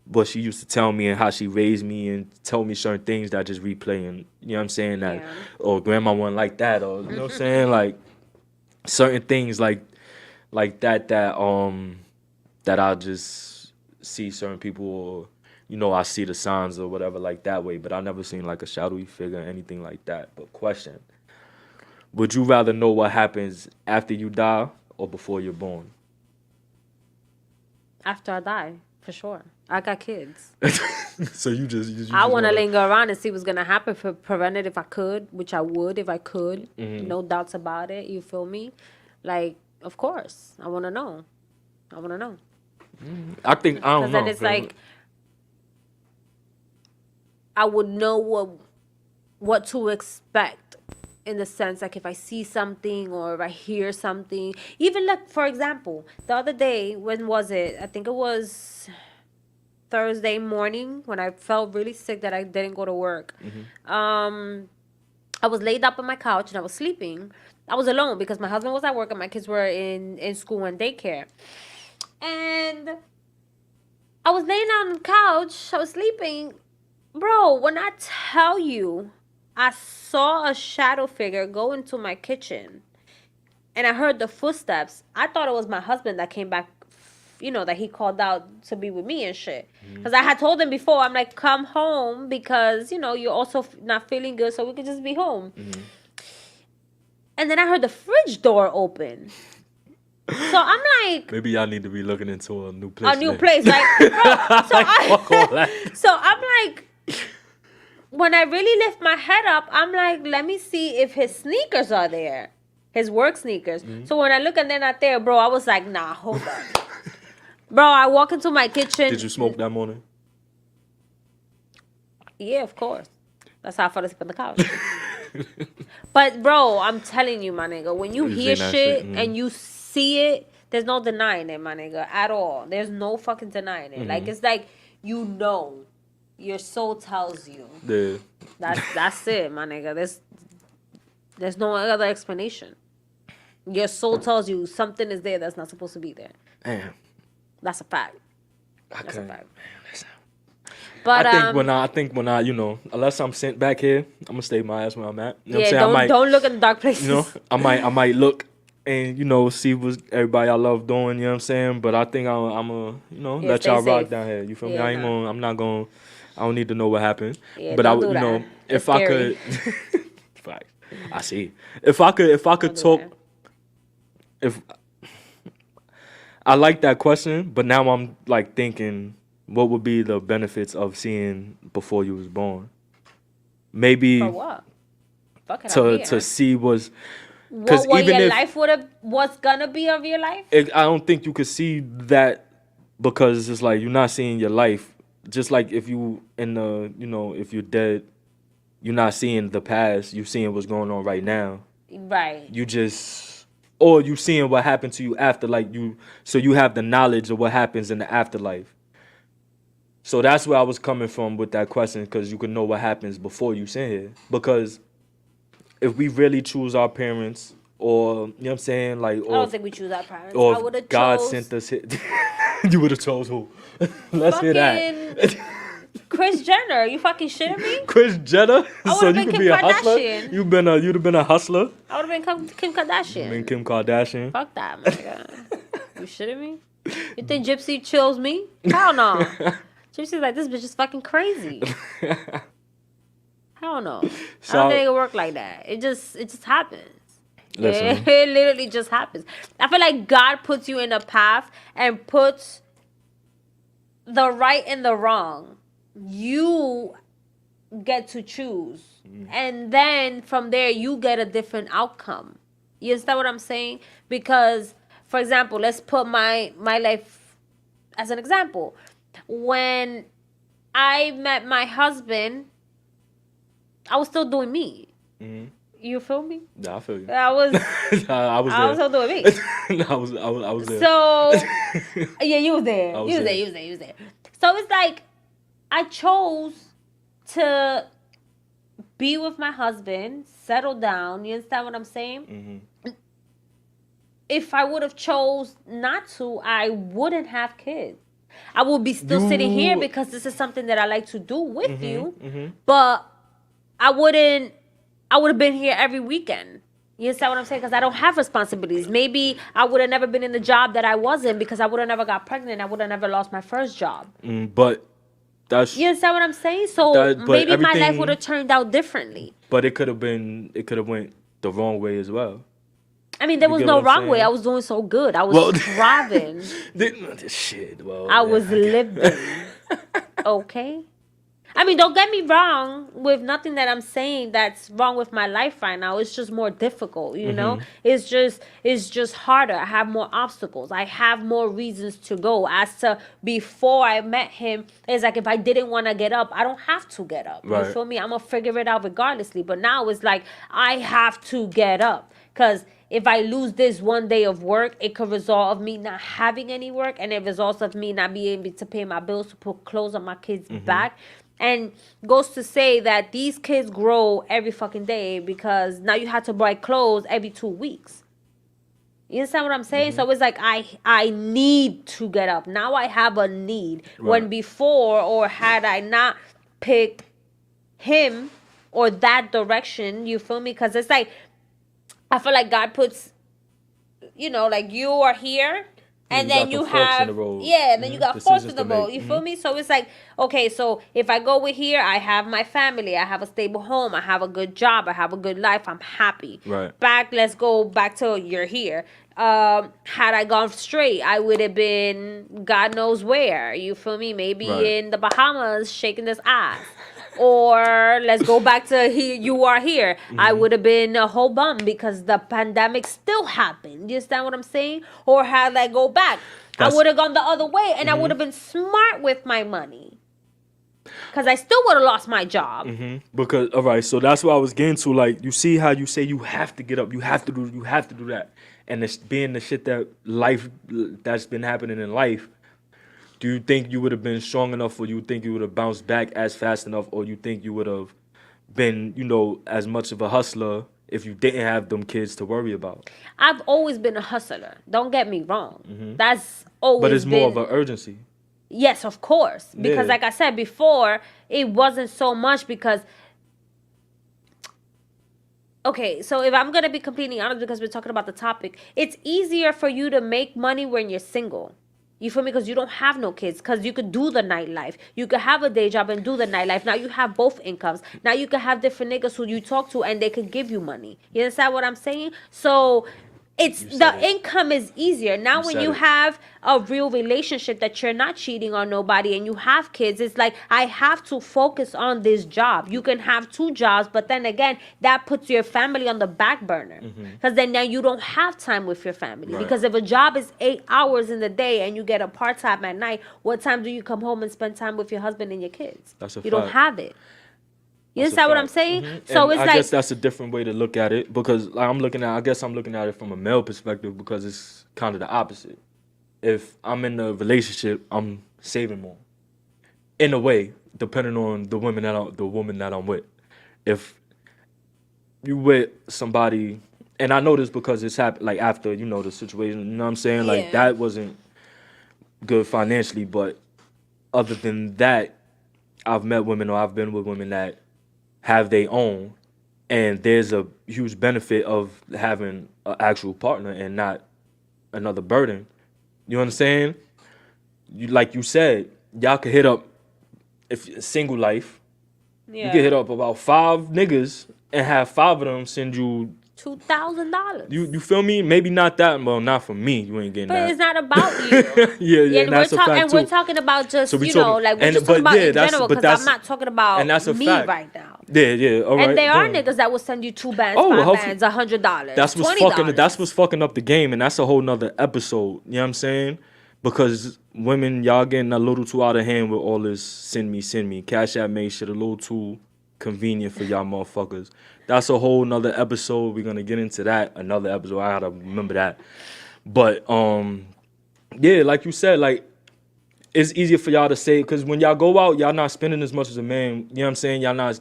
what she used to tell me and how she raised me and tell me certain things that I just replay, and, you know what I'm saying? That, or grandma wasn't like that, or, you know what I'm saying? Like, certain things like that I just see certain people, or, you know, I see the signs or whatever, like that way. But I never seen like a shadowy figure or anything like that. But question, would you rather know what happens after you die or before you're born? After I die, for sure. I got kids. So you just I want to linger around and see what's going to happen, for prevent it if I could, which I would if I could. No doubts about it. You feel me? Like, of course. I want to know. I don't know. Because then it's like, I would know what to expect, in the sense, like, if I see something or if I hear something. Even, like, for example, the other day, when was it? I think it was Thursday morning, when I felt really sick that I didn't go to work. I was laid up on my couch and I was sleeping. I was alone because my husband was at work and my kids were in school and daycare. And I was laying on the couch. I was sleeping. Bro, when I tell you, I saw a shadow figure go into my kitchen. And I heard the footsteps. I thought it was my husband that came back, you know, that he called out to be with me and shit. Because I had told him before, I'm like, come home because, you know, you're also not feeling good, so we could just be home. And then I heard the fridge door open. So I'm like, maybe y'all need to be looking into a new place. A new place, like, bro. So I'm like, when I really lift my head up, I'm like, let me see if his sneakers are there, his work sneakers. So when I look and they're not there, bro, I was like, nah, hold on. Bro, I walk into my kitchen. Did you smoke that morning? Yeah, of course. That's how I fell asleep on the couch. But, bro, I'm telling you, my nigga, when you hear shit and you see it, There's no denying it, my nigga, at all. There's no fucking denying it. Like, it's like, you know, your soul tells you. Yeah. That's it, my nigga. There's no other explanation. Your soul tells you something is there that's not supposed to be there. Damn. That's a fact. That's a fact. Man, but I think when I, you know, unless I'm sent back here, I'm gonna stay my ass where I'm at. You know what I'm saying? Don't look in the dark places. You know, I might look and, you know, see what everybody I love doing. You know what I'm saying? But I think I'm gonna, you know, let y'all rock down here. You feel me? I don't need to know what happened. Yeah, but I would, you know, it's if I scary. could. Fact. I see. If I could talk. If I like that question, but now I'm like thinking, what would be the benefits of seeing before you was born? Maybe For what? Fuck it, to see was what your life was gonna be of your life. I don't think you could see that because it's like you're not seeing your life. Just like if you if you're dead, you're not seeing the past. You're seeing what's going on right now. Right. Or you seeing what happened to you after, so you have the knowledge of what happens in the afterlife. So that's where I was coming from with that question, because you can know what happens before you sit here. Because if we really choose our parents, or, you know what I'm saying? Like, I don't think we choose our parents. Or I would have God sent us here. You would have chose who? Let's hear that. Chris Jenner, you fucking shitting me? Chris Jenner? So you could be a hustler? You'd have been a hustler? I would have been Kim Kardashian. Kim Kardashian? Fuck that, my nigga. You shitting me? You think Gypsy chills me? Hell no. Gypsy's like, this bitch is fucking crazy. Hell no. I don't think it work like that. It just happens. Listen. It literally just happens. I feel like God puts you in a path and puts the right and the wrong. You get to choose. And then from there, you get a different outcome. You understand what I'm saying? Because, for example, let's put my life as an example. When I met my husband, I was still doing me. Mm-hmm. You feel me? Yeah, I feel you. I was still doing me. I was there. So, yeah, you was there. You was there. So it's like, I chose to be with my husband, settle down. You understand what I'm saying? Mm-hmm. If I would have chose not to, I wouldn't have kids. I would be still sitting here because this is something that I like to do with you. Mm-hmm. But I would have been here every weekend. You understand what I'm saying? Because I don't have responsibilities. Maybe I would have never been in the job that I was in because I would have never got pregnant. I would have never lost my first job. But you understand what I'm saying? So maybe my life would have turned out differently. But it could have went the wrong way as well. I mean, there was no wrong way. I was doing so good. I was thriving. I was living. Okay? I mean, don't get me wrong with nothing that I'm saying that's wrong with my life right now. It's just more difficult, you know? It's just harder. I have more obstacles. I have more reasons to go. As to before I met him, it's like if I didn't want to get up, I don't have to get up. Right. You feel me? I'm going to figure it out regardlessly. But now it's like I have to get up. Because if I lose this one day of work, it could result of me not having any work. And it results of me not being able to pay my bills, to put clothes on my kids' back. And goes to say that these kids grow every fucking day because now you have to buy clothes every 2 weeks. You understand what I'm saying? So it's like I need to get up. Now I have a need. Right. When before, or had I not picked him or that direction, you feel me? Because it's like, I feel like God puts, like you are here. And then you have, and then you got forks in the road. You feel me? So it's like, okay, so if I go with here, I have my family. I have a stable home. I have a good job. I have a good life. I'm happy. Right. Let's go back to you're here. Had I gone straight, I would have been God knows where. You feel me? Maybe in the Bahamas shaking this ass. Or let's go back to here. You are here. I would have been a whole bum because the pandemic still happened. You understand what I'm saying? Or had I go back, I would have gone the other way, and I would have been smart with my money. because I still would have lost my job. Because all right, so that's what I was getting to. Like, you see how you say you have to get up, you have to do that, and it's being the shit that's been happening in life. Do you think you would have been strong enough, or you think you would have bounced back as fast enough, or you think you would have been, as much of a hustler if you didn't have them kids to worry about? I've always been a hustler. Don't get me wrong. That's always. But it's more of an urgency. Yes, of course. Because like I said before, it wasn't so much because. Okay, so if I'm going to be completely honest, because we're talking about the topic, it's easier for you to make money when you're single. You feel me? Because you don't have no kids. Because you could do the nightlife. You could have a day job and do the nightlife. Now you have both incomes. Now you could have different niggas who you talk to and they could give you money. You understand what I'm saying? So income is easier. Now when you have a real relationship that you're not cheating on nobody and you have kids, it's like, I have to focus on this job. You can have 2 jobs, but then again, that puts your family on the back burner. Because then now you don't have time with your family. Right. Because if a job is 8 hours in the day and you get a part-time at night, what time do you come home and spend time with your husband and your kids? That's a fact. You don't have it. You understand what I'm saying? So and it's I guess that's a different way to look at it, because I'm looking at it from a male perspective, because it's kind of the opposite. If I'm in a relationship, I'm saving more. In a way, depending on the woman that I'm with. If you with somebody, and I know this because it's happened like after, the situation, you know what I'm saying? Like that wasn't good financially, but other than that, I've met women, or I've been with women that have their own, and there's a huge benefit of having an actual partner and not another burden. You understand? Like you said, y'all could hit up, if single life, you could hit up about 5 niggas and have 5 of them send you $2,000. You feel me? Maybe not that. Well, not for me. You ain't getting but that. But it's not about you. yeah, and that's a fact and too. we're talking about just, so we're just talking about in general, because I'm not talking about me fact. right now. Yeah, all right. And there are niggas that will send you 2 bands, 5 bands, $100, that's what's $20. That's what's fucking up the game, and that's a whole nother episode. You know what I'm saying? Because women, y'all getting a little too out of hand with all this send me. Cash App made shit a little too convenient for y'all motherfuckers. That's a whole nother episode. We're gonna get into that. Another episode. I gotta remember that. But yeah, like you said, like it's easier for y'all to say, because when y'all go out, y'all not spending as much as a man. You know what I'm saying? Y'all not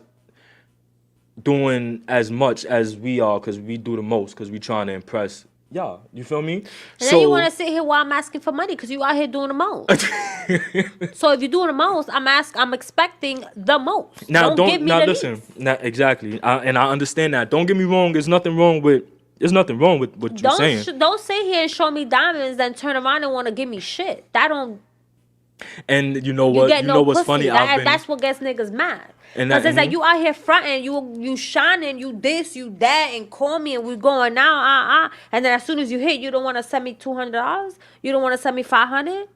doing as much as we are, because we do the most, because we trying to impress y'all. You feel me? And then you want to sit here while I'm asking for money, because you out here doing the most. So if you're doing the most, I'm expecting the most. Now don't give me the listen. Now, exactly, and I understand that. Don't get me wrong. There's nothing wrong with what you're saying. Don't sit here and show me diamonds, then turn around and want to give me shit. That don't. And you know what? You know what's funny? That's what gets niggas mad. Because it's like, you out here fronting, you shining, you this, you that, and call me, and we going now, and then as soon as you hit, you don't want to send me $200. You don't want to send me $500.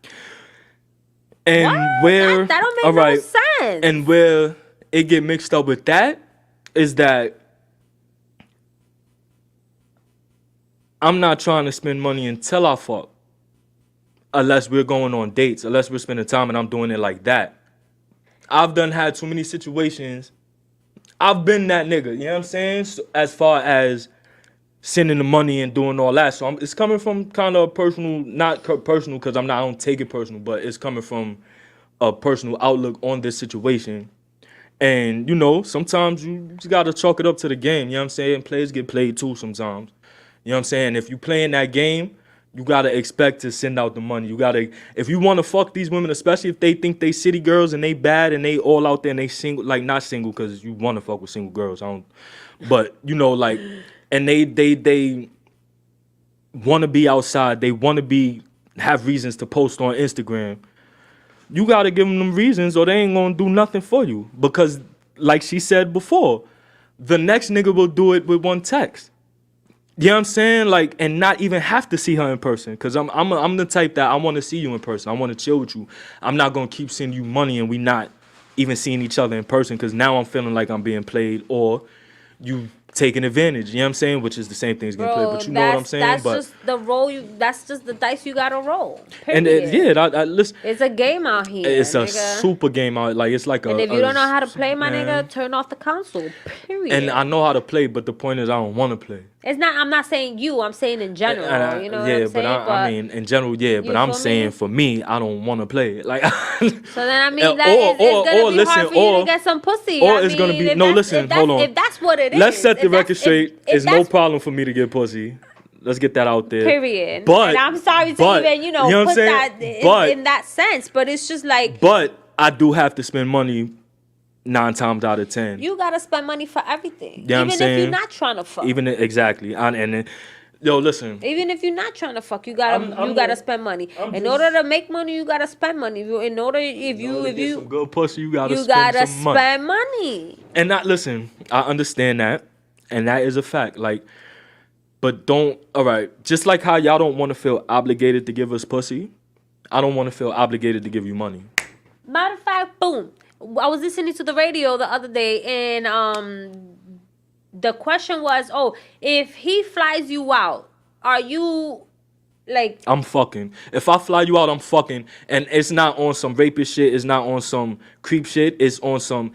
And what? where that don't make no sense. And where it get mixed up with that is that I'm not trying to spend money until I fuck, unless we're going on dates, unless we're spending time, and I'm doing it like that. I've had too many situations. I've been that nigga, you know what I'm saying? So, as far as sending the money and doing all that. So it's coming from kind of personal, not personal because I don't take it personal, but it's coming from a personal outlook on this situation. And, sometimes you just got to chalk it up to the game, you know what I'm saying? Players get played too sometimes. You know what I'm saying? If you playing that game, you gotta expect to send out the money. If you want to fuck these women, especially if they think they city girls and they bad and they all out there and they single, like not single because you want to fuck with single girls. But and they want to be outside. They want to have reasons to post on Instagram. You gotta give them reasons, or they ain't gonna do nothing for you. Because, like she said before, the next nigga will do it with one text. You know what I'm saying? And not even have to see her in person. Because I'm the type that I want to see you in person. I want to chill with you. I'm not going to keep sending you money and we not even seeing each other in person, because now I'm feeling like I'm being played, or you taking advantage. You know what I'm saying? Which is the same thing as getting played. But you know what I'm saying? That's But just the roll. That's just the dice you gotta roll. and listen, it's a game out here. it's a nigga. super game out. Like it's like And if you don't know how to play, my man. nigga, turn off the console. Period. And I know how to play, but the point is I don't want to play. It's not. I'm not saying you. I'm saying in general. You know what I'm saying? I mean in general, yeah. But I'm saying for me, I don't want to play. Like so then I mean it's gonna be hard for you to get some pussy. Or it's gonna be no. Listen, hold on. If that's what it is, let's set the record straight. It's no problem for me to get pussy. Let's get that out there. Period. But and I'm sorry to even you know what put that in that sense. But it's just like. But I do have to spend money 9 times out of 10. You gotta spend money for everything. You know even if you're not trying to fuck. Exactly. Yo, listen. Even if you're not trying to fuck, you gotta spend money. In order to make money, you gotta spend money. In order if you get some good pussy, you gotta spend money. money. And listen, I understand that, and that is a fact. Like, but don't. All right, just like how y'all don't want to feel obligated to give us pussy, I don't want to feel obligated to give you money. Matter of fact, boom. I was listening to the radio the other day, and the question was, if he flies you out, are you like? I'm fucking. If I fly you out, I'm fucking, and it's not on some rapist shit. It's not on some creep shit. It's on some.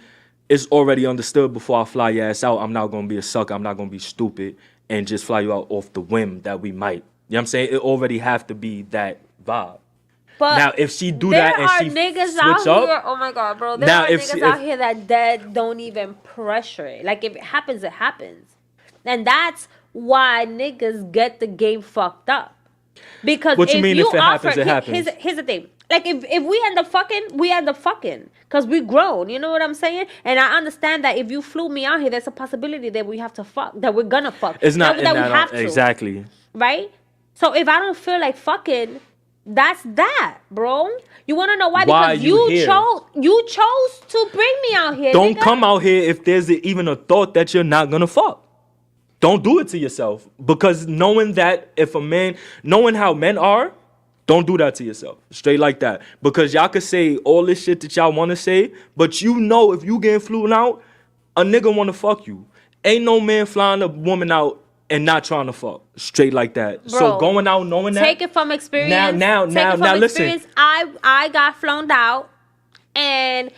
It's already understood before I fly your ass out. I'm not gonna be a sucker. I'm not gonna be stupid and just fly you out off the whim that we might. You know what I'm saying? It already have to be that vibe. But now, if she do that and she niggas switch out up, here, oh my God, bro. There are niggas out here that don't even pressure it. Like, if it happens, it happens. And that's why niggas get the game fucked up. Because what you mean if it happens, it happens? Here's the thing. Like, if we end up fucking, we end up fucking. Because we grown. You know what I'm saying? And I understand that if you flew me out here, there's a possibility that we have to fuck. That we're gonna fuck. It's not that we have to. Exactly. Right? So if I don't feel like fucking... That's that, bro. You want to know why? Because you chose to bring me out here. Don't nigga. come out here if there's even a thought that you're not gonna fuck. Don't do it to yourself. Because knowing how men are, don't do that to yourself. Straight like that. Because y'all could say all this shit that y'all want to say, but you know if you getting flew out, a nigga want to fuck you. Ain't no man flying a woman out and not trying to fuck. Straight like that. Bro, so going out knowing that. Take it from experience. Now, listen. I got flown out, and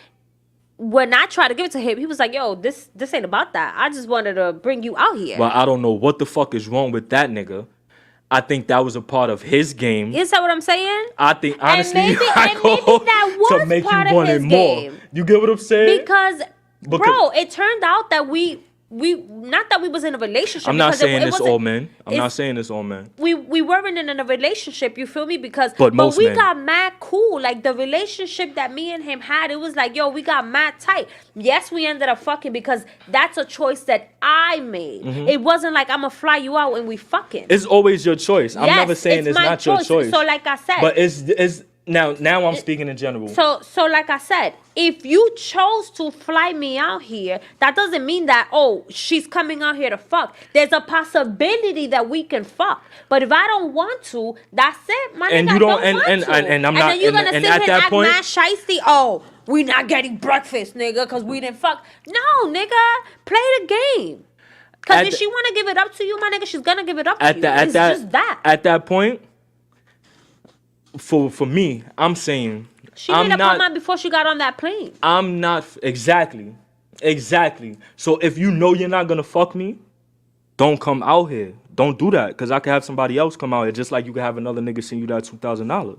when I tried to give it to him, he was like, yo, this ain't about that. I just wanted to bring you out here. Well, I don't know what the fuck is wrong with that nigga. I think that was a part of his game. Is that what I'm saying? I think, honestly, maybe that was to make part you want of his it more. game. You get what I'm saying? Because, bro, it turned out that we not that we was in a relationship. I'm not saying it's all men. I'm not saying it's all men. We weren't in a relationship, you feel me? But we men. got mad cool. Like, the relationship that me and him had, it was like, yo, we got mad tight. Yes, we ended up fucking because that's a choice that I made. Mm-hmm. It wasn't like I'm gonna fly you out and we fucking. It's always your choice. I'm never saying it's not your choice. So like I said. But it's now I'm speaking in general. So like I said, if you chose to fly me out here, that doesn't mean that, she's coming out here to fuck. There's a possibility that we can fuck. But if I don't want to, that's it. My and nigga, you don't, and I'm not. Then you're gonna sit here at and that act point, mad shiesty. We not getting breakfast, nigga, because we didn't fuck. No, nigga, play the game. Because if she want to give it up to you, my nigga, she's gonna give it up to you. It's just that. At that point, for me, I'm saying she made up her mind before she got on that plane. I'm not exactly. So if you know you're not gonna fuck me, don't come out here. Don't do that, because I could have somebody else come out here, just like you could have another nigga send you that $2,000. You know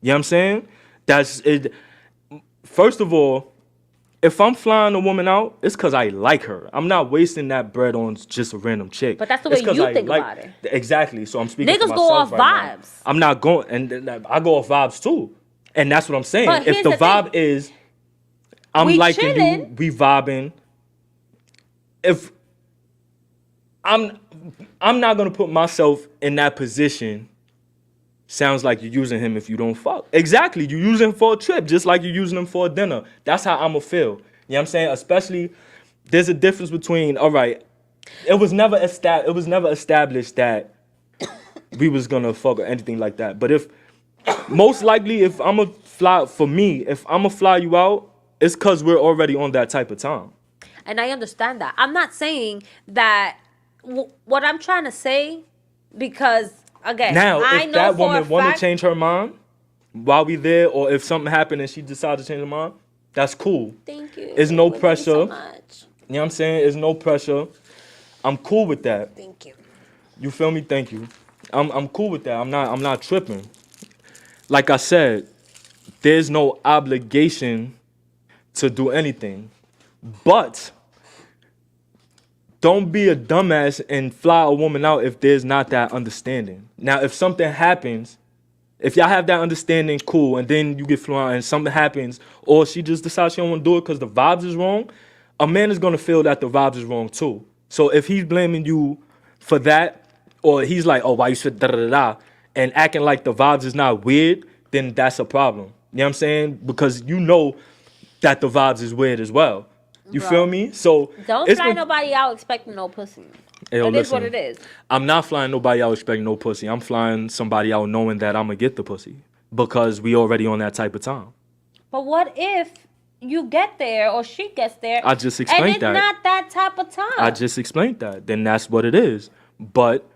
what I'm saying? That's it. First of all, if I'm flying a woman out, it's because I like her. I'm not wasting that bread on just a random chick. But that's the way you think about it. Exactly. So I'm speaking niggas for myself go off vibes. Now. I'm not going, and I go off vibes too. And that's what I'm saying. But if the vibe is, I'm liking chilling. you, we vibing. If I'm not gonna put myself in that position. Sounds like you're using him if you don't fuck. Exactly. You're using him for a trip, just like you're using him for a dinner. That's how I'ma feel. You know what I'm saying? Especially, there's a difference between, all right, it was never established that we was gonna fuck or anything like that. But most likely, if I'ma fly you out, it's cause we're already on that type of time. And I understand that. I'm not saying that what I'm trying to say, because again, Now, I if know that for woman a want to fact, change her mind while we there, or if something happened and she decided to change her mind, that's cool. thank you. There's no Thank you pressure. so much. You know what I'm saying? There's no pressure. I'm cool with that. Thank you. You feel me? Thank you. I'm cool with that. I'm not tripping. Like I said, there's no obligation to do anything. But don't be a dumbass and fly a woman out if there's not that understanding. Now, if something happens, if y'all have that understanding, cool, and then you get flown out and something happens, or she just decides she don't want to do it because the vibes is wrong, a man is going to feel that the vibes is wrong too. So if he's blaming you for that, or he's like, oh, why you said da-da-da-da, and acting like the vibes is not weird, then that's a problem. You know what I'm saying? Because you know that the vibes is weird as well. You Bro. feel me? So Don't fly nobody out expecting no pussy. Hey, yo, It is what listen, it is. I'm not flying nobody out expecting no pussy. I'm flying somebody out knowing that I'm going to get the pussy because we already on that type of time. But what if you get there or she gets there I just explained and it's that. not that type of time? I just explained that. Then that's what it is. But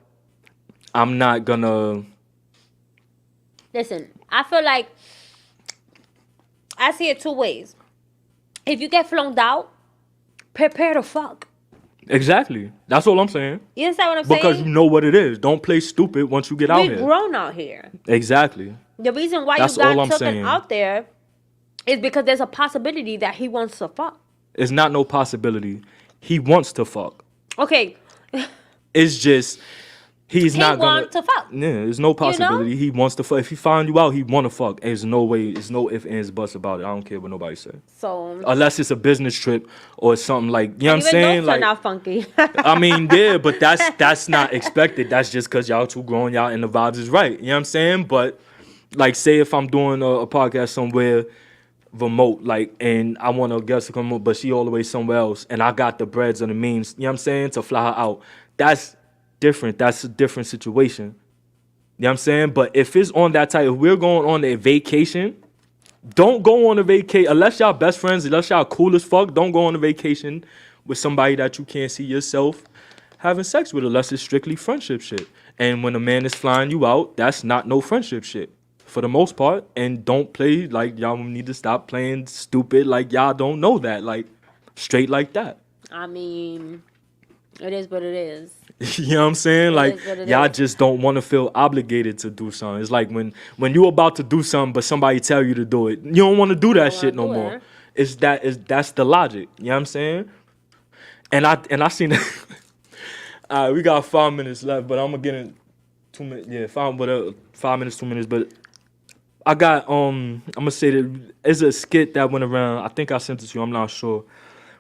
I'm not going to... Listen, I feel like I see it two ways. If you get flown out, prepare to fuck. Exactly. That's all I'm saying. You understand what I'm Because saying? you know what it is. Don't play stupid once you get out We've here. grown out here. Exactly. The reason why That's you all got I'm taken saying. out there is because there's a possibility that he wants to fuck. It's not no possibility. He wants to fuck. Okay, It's just... He's he not gonna. wants to fuck. Yeah, there's no possibility. He wants to fuck. If he find you out, he want to fuck. There's no way. There's no ifs, ands, buts about it. I don't care what nobody say. So Unless it's a business trip or something like, you know what I'm saying? Even those turn Like, out funky. I mean, yeah, but that's not expected. That's just because y'all too grown, y'all, and the vibes is right. You know what I'm saying? But like, say if I'm doing a podcast somewhere remote, like, and I want a guest to come up, but she all the way somewhere else, and I got the breads or the means, you know what I'm saying, to fly her out. That's different. That's a different situation. You know what I'm saying? But if it's on that type, if we're going on a vacation, don't go on a vacation unless y'all best friends, unless y'all cool as fuck. Don't go on a vacation with somebody that you can't see yourself having sex with, unless it's strictly friendship shit. And when a man is flying you out, that's not no friendship shit for the most part. And don't play like y'all need to stop playing stupid like y'all don't know that, like straight like that. I mean, it is what it is. You know what I'm saying? Like, is what it y'all is. just don't want to feel obligated to do something. It's like when you about to do something, but somebody tell you to do it. You don't want to do that shit no wanna do more. it. That's the logic. You know what I'm saying? And I seen that. All right, we got 5 minutes left, but I'm gonna get in 2 minutes. Yeah, 5 minutes, 2 minutes. But I got I'm gonna say that it's a skit that went around. I think I sent it to you. I'm not sure.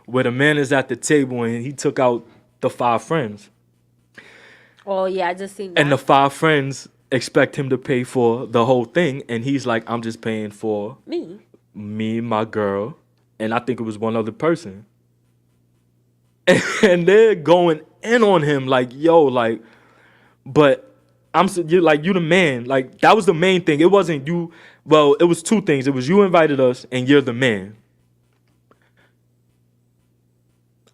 Where the man is at the table and he took out the 5 friends. Oh yeah, I just seen that. And the 5 friends expect him to pay for the whole thing. And he's like, I'm just paying for me, my girl, and I think it was one other person. And they're going in on him like, yo, like, but you're like, you the man. Like, that was the main thing. It wasn't you. Well, it was 2 things. It was you invited us and you're the man.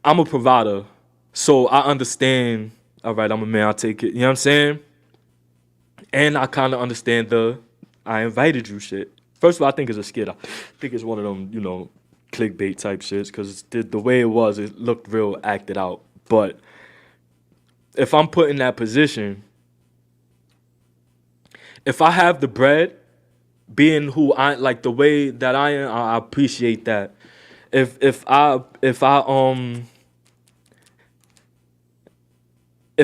I'm a provider, so I understand. All right, I'm a man, I'll take it. You know what I'm saying? And I kind of understand I invited you shit. First of all, I think it's a skit. I think it's one of them, clickbait type shits, because the way it was, it looked real acted out. But if I'm put in that position, if I have the bread, being who I, like the way that I am, I appreciate that. If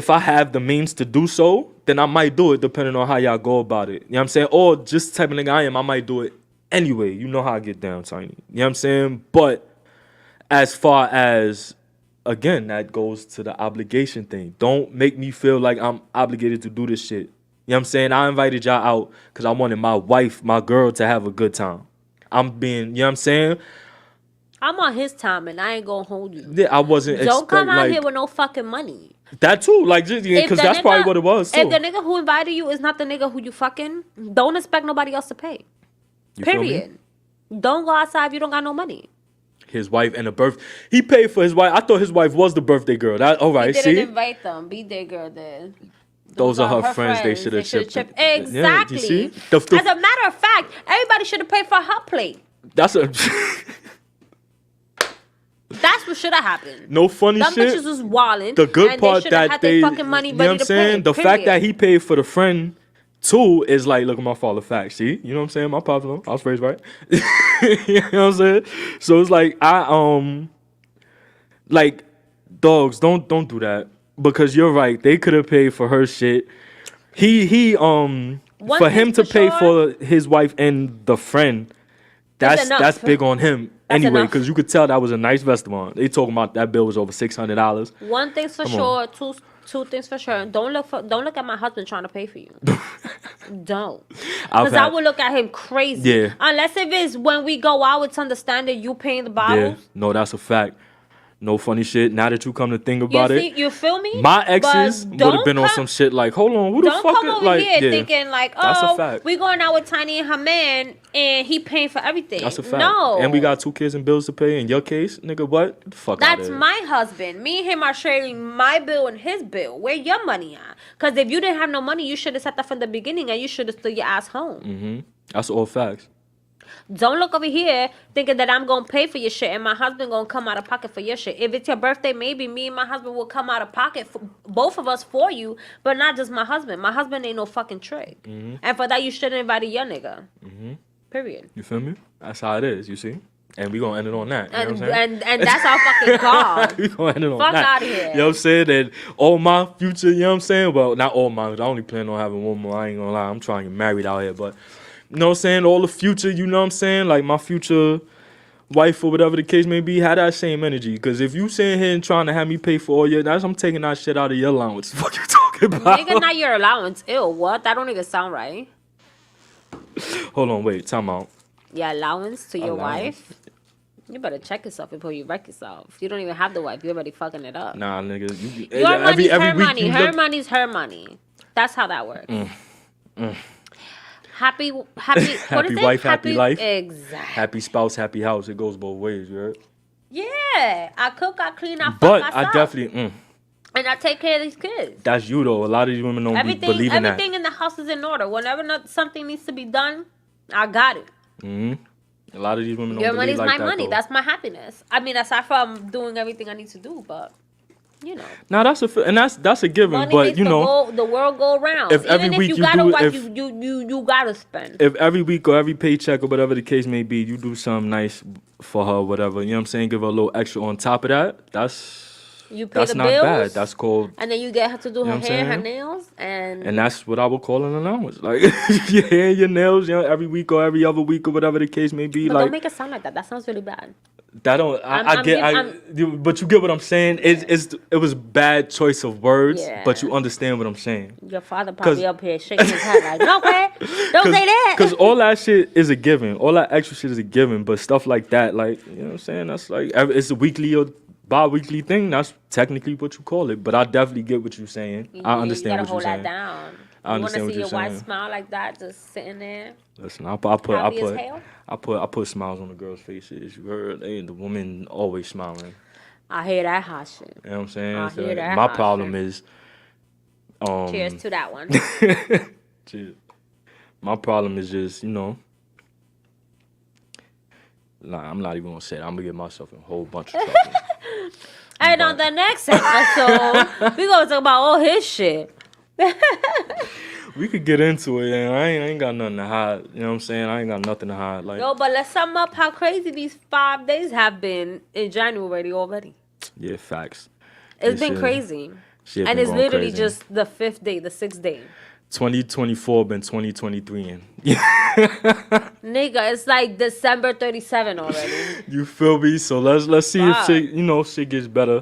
I have the means to do so, then I might do it depending on how y'all go about it. You know what I'm saying? Or just the type of nigga I am, I might do it anyway. You know how I get down, Tiny. You know what I'm saying? But as far as, again, that goes to the obligation thing. Don't make me feel like I'm obligated to do this shit. You know what I'm saying? I invited y'all out because I wanted my wife, my girl, to have a good time. I'm being, you know what I'm saying? I'm on his time and I ain't gonna hold you. Yeah, I wasn't Don't come out like, here with no fucking money. That too, like, just because that's probably what it was too. If the nigga who invited you is not the nigga who you fucking, don't expect nobody else to pay. You feel me? Period. Don't go outside if you don't got no money. his wife and he paid for his wife. I thought his wife was the birthday girl. That all right? He didn't See, invite them. Be their girl did. those are her friends. They should have chipped. Exactly. Yeah, you see? As a matter of fact, everybody should have paid for her plate. That's a. That's what should have happened. No funny Them shit. bitches was wildin'. The good and part they that had they, their fucking money you know what I'm ready to saying? pay, The fact that he paid for the friend too is like, look at my father facts. See, you know what I'm saying? My pops know. I was raised right. You know what I'm saying? So it's like like dogs, don't do that because you're right. They could have paid for her shit. For him to pay for his wife and the friend, that's big on him. Anyway, because you could tell that was a nice restaurant. They talking about that bill was over $600. One thing's for sure, two things for sure. Don't look at my husband trying to pay for you. Don't, because I would look at him crazy. Yeah. Unless if it's when we go out, it's understanding you paying the bottles. Yeah. No, that's a fact. No funny shit. Now that you come to think about it, you feel me? My exes would have been on some shit like, hold on, who the fuck? Don't come over here yeah, thinking like, that's a fact. we going out with Tiny and her man, and he paying for everything. That's a fact. No, and we got 2 kids and bills to pay. In your case, nigga, what? The fuck That's my husband. Me and him are sharing my bill and his bill. Where your money at? Because if you didn't have no money, you should have said that from the beginning, and you should have stood your ass home. Mm-hmm. That's all facts. Don't look over here thinking that I'm going to pay for your shit and my husband going to come out of pocket for your shit. If it's your birthday, maybe me and my husband will come out of pocket, for both of us for you, but not just my husband. My husband ain't no fucking trick. Mm-hmm. And for that, you shouldn't invite your nigga. Mm-hmm. Period. You feel me? That's how it is, you see? And we going to end it on that. You know what I'm saying? And that's our fucking God. We going to end it on Fuck that. out of here. You know what I'm saying? And all my future, you know what I'm saying? Well, not all mine, 'cause I only plan on having one more. I ain't going to lie. I'm trying to get married out here, but... You know what I'm saying? All the future, you know what I'm saying? Like my future wife or whatever the case may be, had that same energy. Because if you sitting here and trying to have me pay for all your, I'm taking that shit out of your allowance. What you talking about? Nigga, not your allowance. Ew, what? That don't even sound right. Hold on, wait, time out. Your allowance to your wife? You better check yourself before you wreck yourself. You don't even have the wife. You're already fucking it up. Nah, nigga. Your money's her money. Her money's her money. That's how that works. Happy, happy wife, happy life. Exactly. Happy spouse, happy house. It goes both ways, you heard? Yeah. I cook, I clean, I fuck but myself. I definitely, and I take care of these kids. That's you, though. A lot of these women don't believe in that. Everything in the house is in order. Whenever something needs to be done, I got it. A lot of these women don't Your believe like that. Your money's my money. Though. That's my happiness. I mean, aside from doing everything I need to do, but... You know. Now that's a given, money but you know, the world go around. If every week you you got a do, wife, you gotta spend. If every week or every paycheck or whatever the case may be, you do something nice for her, whatever. You know what I'm saying? Give her a little extra on top of that. That's not bad. That's called. And then you get her to do her hair, her nails, and that's what I would call an allowance. Like your hair, your nails, you know, every week or every other week or whatever the case may be. But like, don't make it sound like that. That sounds really bad. That don't. But you get what I'm saying. It was bad choice of words, but you understand what I'm saying. Your father probably up here shaking his head like, no, okay, don't say that. Because all that shit is a given. All that extra shit is a given. But stuff like that, like, you know what I'm saying? That's like, it's a weekly or bi-weekly thing. That's technically what you call it. But I definitely get what you're saying. I understand what you're saying. You gotta hold that down. I understand what you're saying. You want to see your wife smile like that, just sitting there? Listen, I put smiles on the girls' faces. You heard? The woman always smiling. I hear that hot shit. You know what I'm saying? I hear that my hot problem shit. is... Cheers to that one. Cheers. My problem is just, you know... Nah, I'm not even going to say it. I'm going to get myself in a whole bunch of trouble. And on the next episode, we're going to talk about all his shit. We could get into it, and I ain't got nothing to hide. You know what I'm saying? I ain't got nothing to hide. Like, yo, but let's sum up how crazy these 5 days have been in January already. Yeah, facts. It's been crazy. And it's literally just the 5th day, the 6th day. 2024 been 2023 in. Nigga, it's like December 37 already. You feel me? So let's see if shit gets better.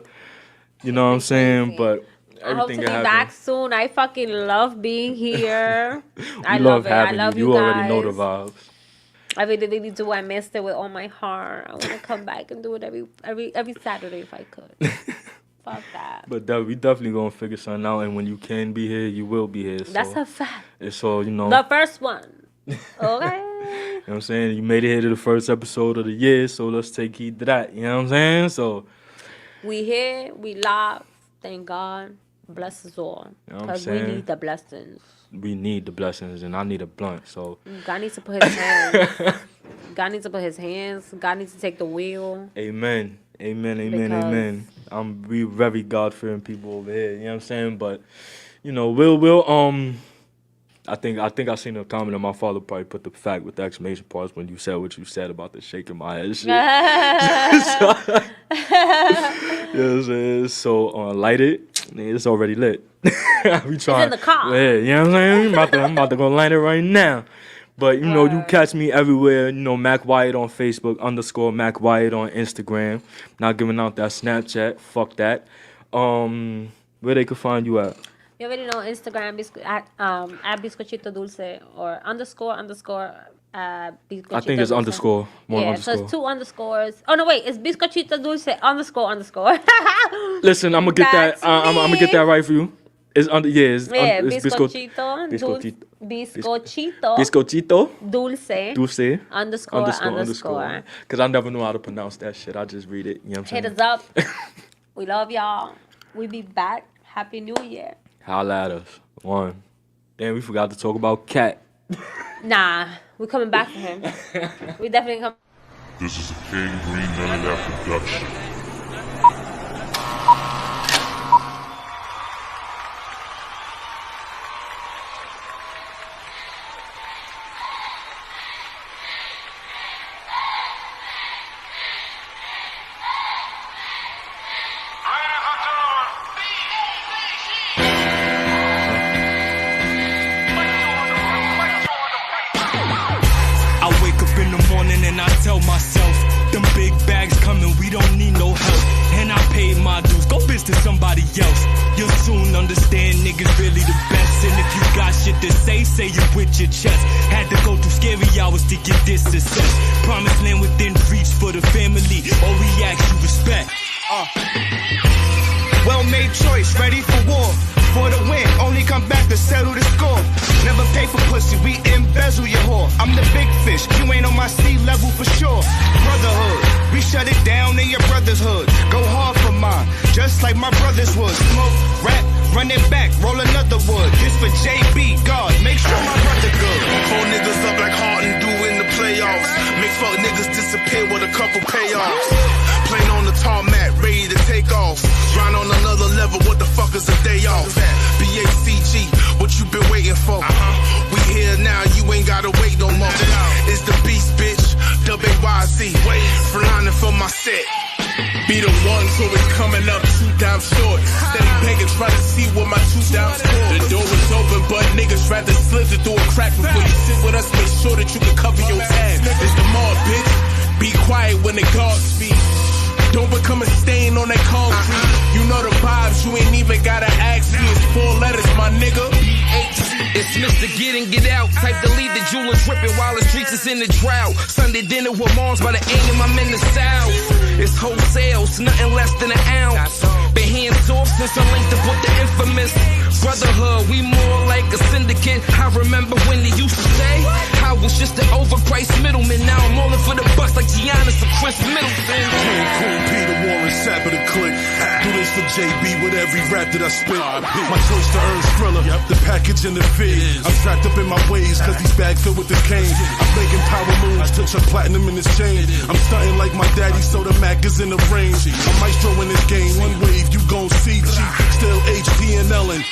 You know what I'm saying? But I hope to be back soon. I fucking love being here. I love it. I love you guys. You guys. already know the vibes. I really do. I missed it with all my heart. I want to come back and do it every Saturday if I could. Fuck that. But we definitely gonna figure something out. And when you can be here, you will be here. So that's a fact. It's all, you know. The first one. Okay. what I'm saying? You made it here to the first episode of the year, so let's take heed to that. You know what I'm saying? So we here, we live. Thank God. Bless us all. Because we need the blessings. We need the blessings, and I need a blunt. So God needs to put his hands. God needs to put his hands. God needs to take the wheel. Amen. Amen. We very God-fearing people over here. You know what I'm saying? But we'll I think I seen a comment of my father probably put the fact with the exclamation parts when you said what you said about the shaking my head shit. So light it. It's already lit. We trying. It's in the car. Yeah, you know what I'm saying? I'm about to go light it right now. But you catch me everywhere. Mac WYATT on Facebook _ Mac WYATT on Instagram. Not giving out that Snapchat. Fuck that. Where they could find you at? You already know Instagram at Bizcochito Dulce or __. Bizcochito I think it's Dulce. _. So it's 2 underscores. Oh no, wait, it's Bizcochito Dulce __. Listen, I'm gonna get that. I'm gonna get that right for you. It's under. Yeah, it's Bizcochito. Bizcochito. Dulce. __. Because I never know how to pronounce that shit. I just read it. You know what I'm saying? Hit us up. We love y'all. We be back. Happy New Year. Holla at us. One. Damn, we forgot to talk about Cat. Nah, we're coming back for him. We definitely come. This is a King Green None of That production. Tell myself, them big bags coming, we don't need no help. And I paid my dues, go bitch to somebody else. You'll soon understand niggas really the best. And if you got shit to say it with your chest. Had to go through scary hours to get this success. Promised land within reach for the family. All we ask you respect. Well-made choice, ready for war. For the win, only come back to settle the score. Never pay for pussy, we embezzle your whore. I'm the big fish, you ain't on my sea level for sure. Brotherhood, we shut it down in your brother's hood. Go hard for mine, just like my brothers would. Smoke, rap, running back, roll another wood. This for JB, God, make sure my brother good. Pull niggas up like Harden do in the playoffs. Make fuck niggas disappear with a couple payoffs. Playing on the tarmac, ready to take off. Grind on another level, what the fuck is a day off? BACG, what you been waiting for? We here now, you ain't gotta wait no more. It's the beast, bitch, WYZ. Flying for my set. Be the one, so it's coming up 2 down short. Steady begging, trying to see what my 2 down score. The door is open, but niggas rather slip it through a crack. Before you sit with us, make sure that you can cover your tab. It's the mob, bitch. Be quiet when the guards speak. Don't become a stain on that concrete. You know the vibes, you ain't even gotta ask me. It's 4 letters, my nigga. It's Mr. Get In, Get Out. Type to leave the jewelers ripping while the streets is in the drought. Sunday dinner with moms by the AM, I'm in the south. It's wholesale, it's nothing less than an ounce. Been hands off since I linked up with the infamous brotherhood. We more like a syndicate. I remember when they used to say I was just an overpriced middleman. Now I'm rolling for the bucks like Giannis or Chris Middleton. King Cool, Peter Warren, Sap of the Click. Do this for JB with every rap that I spit. My choice to earn Skrilla, the package and the fee. I'm trapped up in my ways, cause these bags filled with the cane. I'm making power moves to chuck platinum in this chain. I'm stunting like my daddy, so the Mac is in the range. I'm maestro in this game, one wave, you gon' see G. Still HD and Ellen.